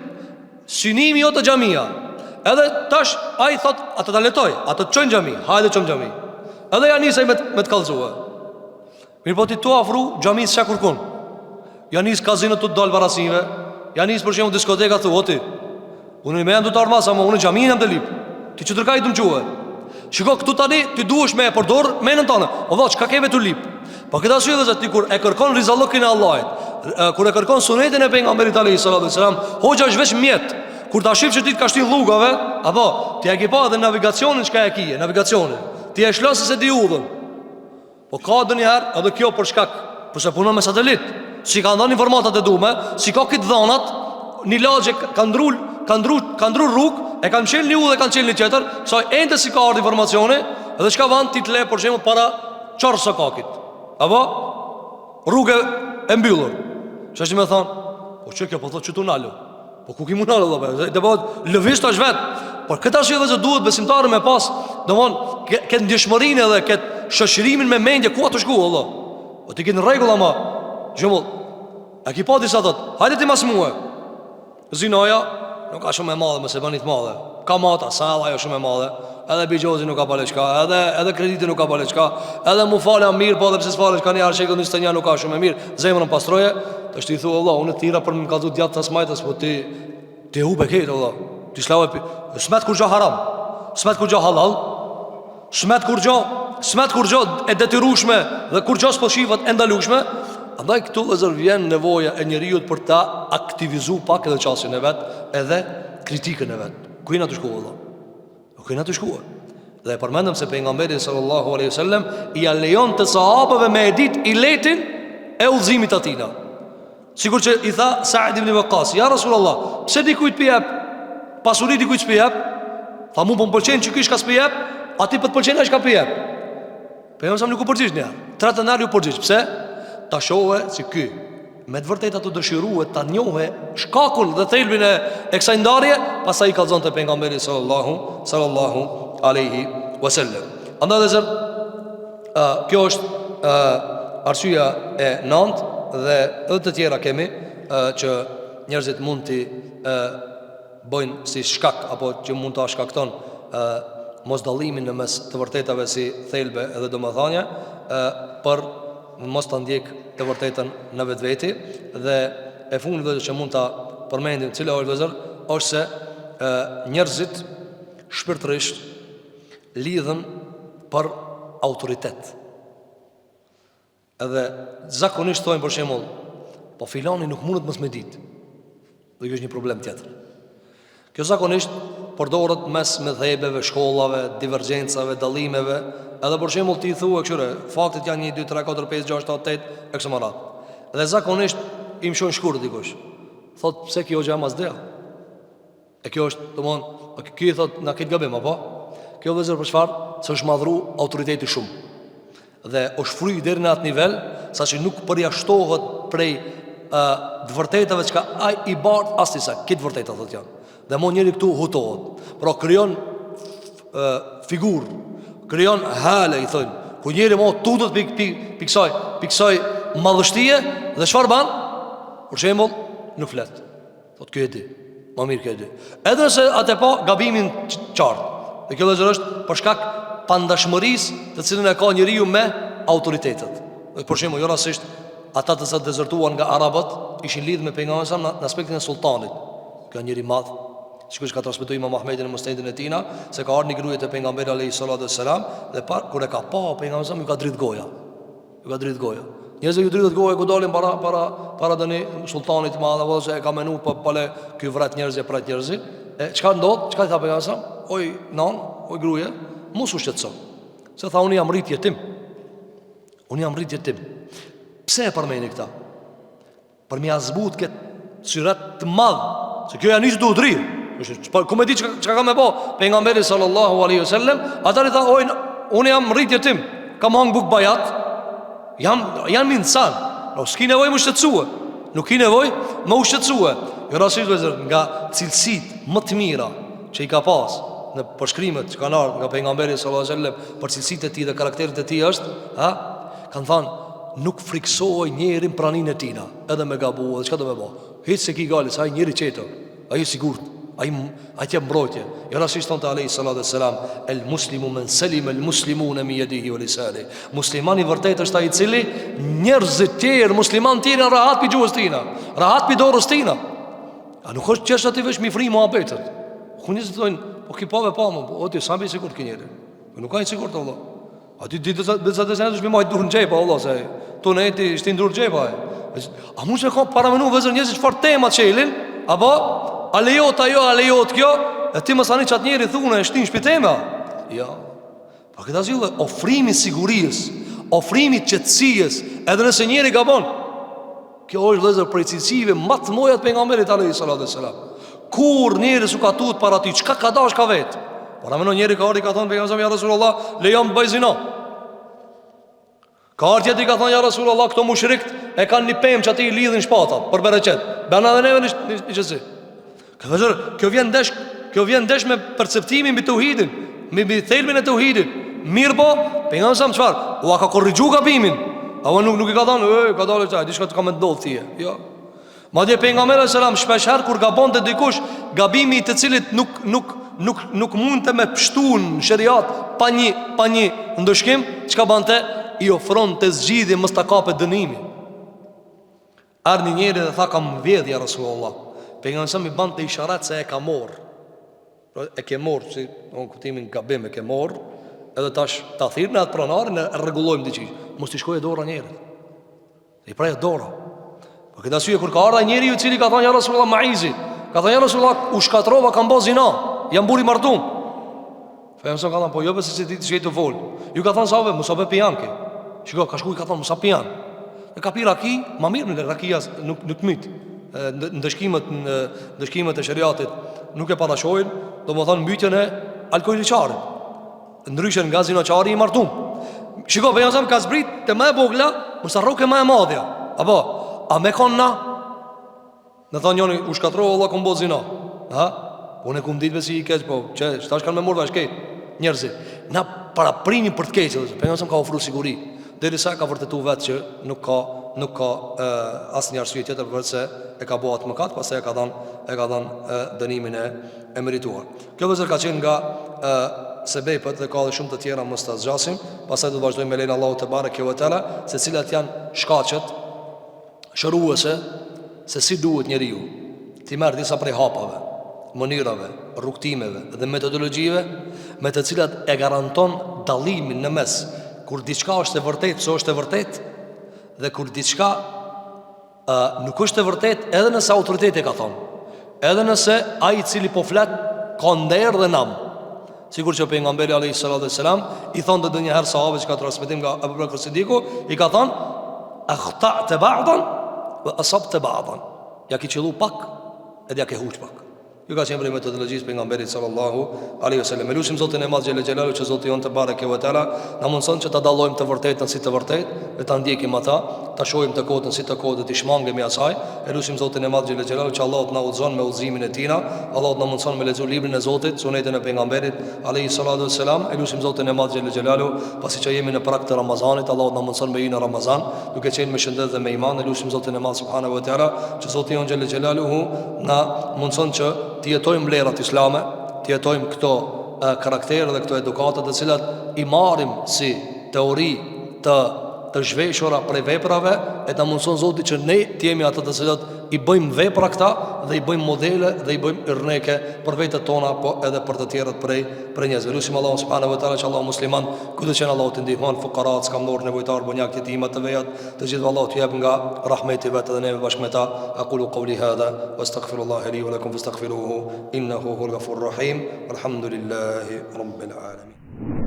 Synimi jo të gjamia. Edhe tash, a i thot, atë të letoj, atë të qënë gjami, hajde qëmë gjami. Edhe ja nisaj me të kalzue. Mirë po ti tu afru gjami së shakur kun. Ja nis kazinët të dalë varasive. Ja nis për shemë diskoteka thu, oti unë i me janë të të armasa, ma unë gjami jam të lip. Ti që tërka i të më quhe. Shiko, këtu tani, ti duesh me e përdor menën tane. O dha, që ka keve të lip. Po këta sy dhe zë ti kur e kërkon rizallokin e Allahit, kur e kërkon sunetin e pejgamberit alayhi salatu wasalam, hoxha është veç mjet. Kur ta shif që ti të ka shtin lugave, apo ti e ke pa edhe navigacionin çka e kije, navigacionin. Ti e shlon se di udhën. Po ka ndonjëherë edhe kjo për shkak, përse punon me satelit. Si ka ndonë informatat e dume, si ka këtë dhonat, një lagje ka ndru rrugë, e kanë qenë një udhë dhe kanë qenë një tjetër, saj ende si ka ardhë informacione, edhe çka van ti të le për shembull para çorë së kakit. Apo rrugë e mbyllur. Çfarë më thon? Po çka kjo po thotë çtu nalu. Po ku ki mund nalu valla? Do bëhet lëviz tash vet. Por këtë arsye vetë duhet besimtarë me pas, domthon, këtë ndjeshmërinë edhe këtë shoqërimin me mendje ku ato shku valla. Po ti ke në rregull ama. Jumull. A ki pa disa thot, hajde ti mas muhe. Zinoja nuk ka shumë e madhe, mëse banit madhe. Ka mata, salla jo shumë e madhe. Edhe bigjozi nuk ka pale qka, edhe krediti nuk ka pale qka, edhe mu falja mirë, po edhe pse s'fale qka një arshekët 21 nuk ka shumë e mirë. Zemrën pastroje, të shti thu Allah, unë tira për më kalzu djatë të smajtës, po ti hu beket Allah. Ti shlave smet kur gjo haram, smet kur gjo halal, smet kur gjo e detyrushme, dhe kur gjo s'po shifat e ndalushme. Andaj këtu dhe vjen nevoja e njeriut për ta aktivizu pak edhe qasin e vet, edhe kritikën e vet. Kujna të shkuë Allah? Kujna të shkuë. Dhe e përmendëm se pejgamberi sallallahu alaihi wasallam i alejon të sahabëve me edit i letin e udhëzimit atina. Sikur që i tha Sa'd ibn Waqqas, ja Rasulullah, pse dikujt pjep, pasuri dikujt s'pjep? Tha mu po më pëlqen që kish ka s'pjep, ati po të pëlqen ai që ka pjep. Pejgamberi nuk u përgjigj ne. Tretënar ju përgjigj. Pse? Ta shohë si ky me të vërtetë ato dëshirue ta njohë shkakun dhe thelbin e kësaj ndarje, pastaj i kallzonte pejgamberi sallallahu alaihi wasallam. Andaj kjo është arsyeja e nëntë dhe edhe të tjera kemi që njerëzit mund të bëjnë si shkak apo që mund ta shkakton mosdallimin në mes të vërtetave si thelbe edhe domethënia për mos ta ndjek të vërtetën në vetveti. Dhe e fundit që mund ta përmendim cila është vëzër, është se njerëzit shpirtërisht lidhen për autoritet. Edhe zakonisht thojnë për shembull, po filani nuk mundet mos me ditë. Dhe kjo është një problem tjetër. Kjo zakonisht përdoret mes mëdhëbeve, shkollave, divergjencave, dallimeve. Edhe për shembull ti thua këshire, faktet janë 1 2 3 4 5 6 7 8 e kështu me radhë. Dhe zakonisht i mshon shkurt dikush. Thot pse kjo gjë mas del? E kjo është, domthon, ky thot na këtë gabim apo? Kjo vëzër për çfarë? Se është madhru autoriteti shumë. Dhe është fryj deri në atë nivel, saqë nuk përjashtohet prej të vërtetave që ai i bart asnjëse, këtë vërtetë thotë janë. Dhe mo njëri këtu hutohet. Pra krijon figur, krijon hale, i thonë. Ku njëri mo tutët piksoj madhështie dhe çfarë ban? Për shembull, në flet. Thotë kjo e di. Ma mirë kjo e di. Edhe nëse atë pa gabimin qartë. Dhe kjo vëllazër është për shkak pandashmërisë të cilën e ka njeriu me autoritetet. Për shembull, jo rastisht ata të sa dezertuan nga arabët ishin lidhur me pejgamberin në aspektin e sultanit. Ka njëri madh, sikur ka transmetuar Imam Ahmedi në Musnedin e tina, se ka ardhur një gruaje te pejgamberi alayhi salatu wassalam dhe kur e ka pa pejgamberin ju ka drit goja. Ju ka drit goja. Njerëzit ju dritet goja ku dalin para dani sultanit të madh, ose e ka menu po pale ky vret njerëz e prat njerëz. E çka ndodh? Çka i tha pejgamberi? Oj non, oj gruaje, mos u shqetëso. Se tha unë jam rrit jetim. Unë jam rrit jetim. Pse e përmeni këta? Për mi azbut këtë syret të madhë, se kjo janë ishtë duhet rrirë. Ku me di që ka me po pejgamberi sallallahu alaihi wasallam, ata i tha, oj, unë jam rrit jetim, kam hangë buk bajat, janë mi nësan. S'ki nevoj më shtetësue. Nuk ki nevoj më shtetësue. Jo rasisht vezër, nga cilësit më të mira që i ka pas në përshkrimet që kanë ardhur nga pejgamberi sallallahu alaihi wasallam për cilësitë e tij dhe karakterit e tij është, kanë thënë nuk friksoj njerin pranin e tina, edhe me gabu, edhe qka do me bo. Hitë se ki gali, sa ai njeri qeto, ai sigurt, ai tje mbrojtje. Jo rasisht tonë të alejhi salatu wassalam, el muslimu men selim el muslimune mi yadihi wa lisani. Muslimani vërtet është ai i cili njerëzit tjerë, musliman tjerë në rahat pi gjuhës tina, rahat pi dorës tina. A nuk është qështë ati vesh mi fri muhabetet. Ku njëzit të dojnë, po ki pave pa më, o ti sa mbi sigurt ki njeri. Nuk ka i sigurt Allah. A ti ditë të senat është mi majtë dur në gjepa, Allah, se tu në eti ishti ndur gjepa. A mu që ka paramenu vëzër njëzit që farë tema qelin, apo, a lejot ajo, a lejot kjo, e ti mësani që atë njeri thune e shtin shpitema. Ja, pa këta zhjule, ofrimi sigurijës, ofrimi qëtësijës, edhe nëse njeri ka bon. Kjo është vëzër prej cilësive matë mojat për nga merit alaihi salatu wassalam. Kur njeri su ka tut para ty, qka ka dash ka vetë? Por ameno njeri ka ardi ka thonë pejgamberi ja Rasulullah, lejon bëj zina. Ka ardi tjetri ka thonë ja Rasulullah, këto mushrikt e kanë një pemë që ati i lidhin shpatat për bereqet. Bena dhe neve një qësi. Kjo vjen ndesh me perceptimin mbi tauhidin, mbi thelbin e tauhidit. Mirë po, pejgamberi sa më çfarë? Ua ka korrigju gabimin. Apo nuk i ka thonë, ka dalë çaj, diçka të ka më ndodh thije. Jo. Madje pejgamberi sallallahu alajhi wasallam shpeshherë kur gabonte dikush, gabimi i të cilit nuk mund të me pështun shëriat pa një ndëshkim, çka bante i ofron të zgjidhje mos ta kapet dënimi. Ardhi njëri dhe tha kam vjedh ja Rasulullah. Pejgamberi sa mi bante isharat se e ka morr. E ke morr, si on kuptimin gabim e ke morr, edhe tash ta thirrni atë pronarin e rregullojmë diçka. Mos ti shkojë dora njerit. I prajë dora. Po këtë arsye kur ka ardha njeriu i cili ka thënë ja Rasulullah maizi, ka thënë ja Rasulullah u shkatrova kam bë zinë, jam buri martum. Femsa ka thënë po jo pse se ti të vol. Ju ka thënë sahabë mos apo pijanke. Shiko ka shkuj ka thënë mos apo pijan. E ka pi raki, më mirë në rakia nuk mit. Ndëshkimet e shariatit nuk e parashojnë, domethënë mbytjen e alkooliçarit. Ndryshe nga zinaçari i martum. Shiko pejgamberi ka zbrit te më e vogla, mos harroke më e madhja. Apo a me konna? Në thonë njoni, u shkatrova Allah këmë bo zina. Po ne këmë ditë si i keq, po që shtash kanë me mërë dhe shkejt njerëzit. Na para primi për të keqë, për nësëm ka ofru siguri. Deri sa ka vërtetu vetë që nuk ka asë një arsye tjetër për se e ka bo atë mëkat, pas e ka dhanë dënimin e merituar. Kjo vëzër ka qenë nga sebepet dhe ka dhe shumë të tjera mos ta zgjasim. Pastaj do të vazhdojmë me lejnë Allahu te bareke ve teala se cilat janë shkaqet shëruese se si duhet njeriu ti merr disa prej hapave, mënyrave, rrugtimeve dhe metodologjive me të cilat e garanton dallimin në mes kur diçka është e vërtetë, pse është e vërtetë, dhe kur diçka nuk është e vërtetë, edhe nëse autoriteti ka thonë, edhe nëse ai i cili po flet ka nder dhe nam. Sigur që pejgamberi alayhi salatu wasalam i thonë të njëherë sahabëve që ka transmetim nga Abu Bakr Siddiku, i ka thonë akhta'ta ba'dan wa asabta ba'dan. Ja ke qellu pak edhe ja ke huq pak. Ju ka qenë për metodologjisë pejgamberit sallallahu alaihi wasallam. Elusim Zotin e Madh xhelal xhelalu që Zoti jon te bareke ve teala na mundson që ta dallojmë të vërtetën si të vërtetë dhe ta ndjekim ata, ta shohim të kodën si të kodët, të shmangemi asaj. Elusim Zotin e Madh xhelal xhelalu që Allahu na udhëzon me udhëzimin e tina, Allahu na mundson me lexu librin e Zotit, sunetën e pejgamberit alaihi salatu wassalam. Elusim Zotin e Madh xhelal xhelalu pasi që jemi në prag të Ramazanit, Allahu na mundson me në Ramazan, duke qenë me shëndet dhe me iman. Elusim Zotin e Madh subhanahu wa taala që Zoti jon xhelal xhelaluhu na mundson që të jetojmë vlerat islame, të jetojmë këto karaktere dhe këto edukata të cilat i marrim si teori të zhveshura prej veprave, e ta mundson Zoti që ne të jemi ata të cilët i bëjmë vepra këta dhe i bëjmë modele dhe i bëjmë irneke për vetët tona, po edhe për të tjerët prej njerëzve. Lutim Allahu subhanahu wa taala që Allahu musliman kudo që Allahu të ndihmon fuqarat, skamnor, nevojtar, bonjak, jetimat të vejat, të gjithë Allahu t'u jap nga rahmeti vet dhe neve bashkë me ta. Aqulu qawli hadha wastaghfirullaha li wa lakum fastaghfiruhu innahu huwal ghafurur rahim. Alhamdulillahi rabbil alamin.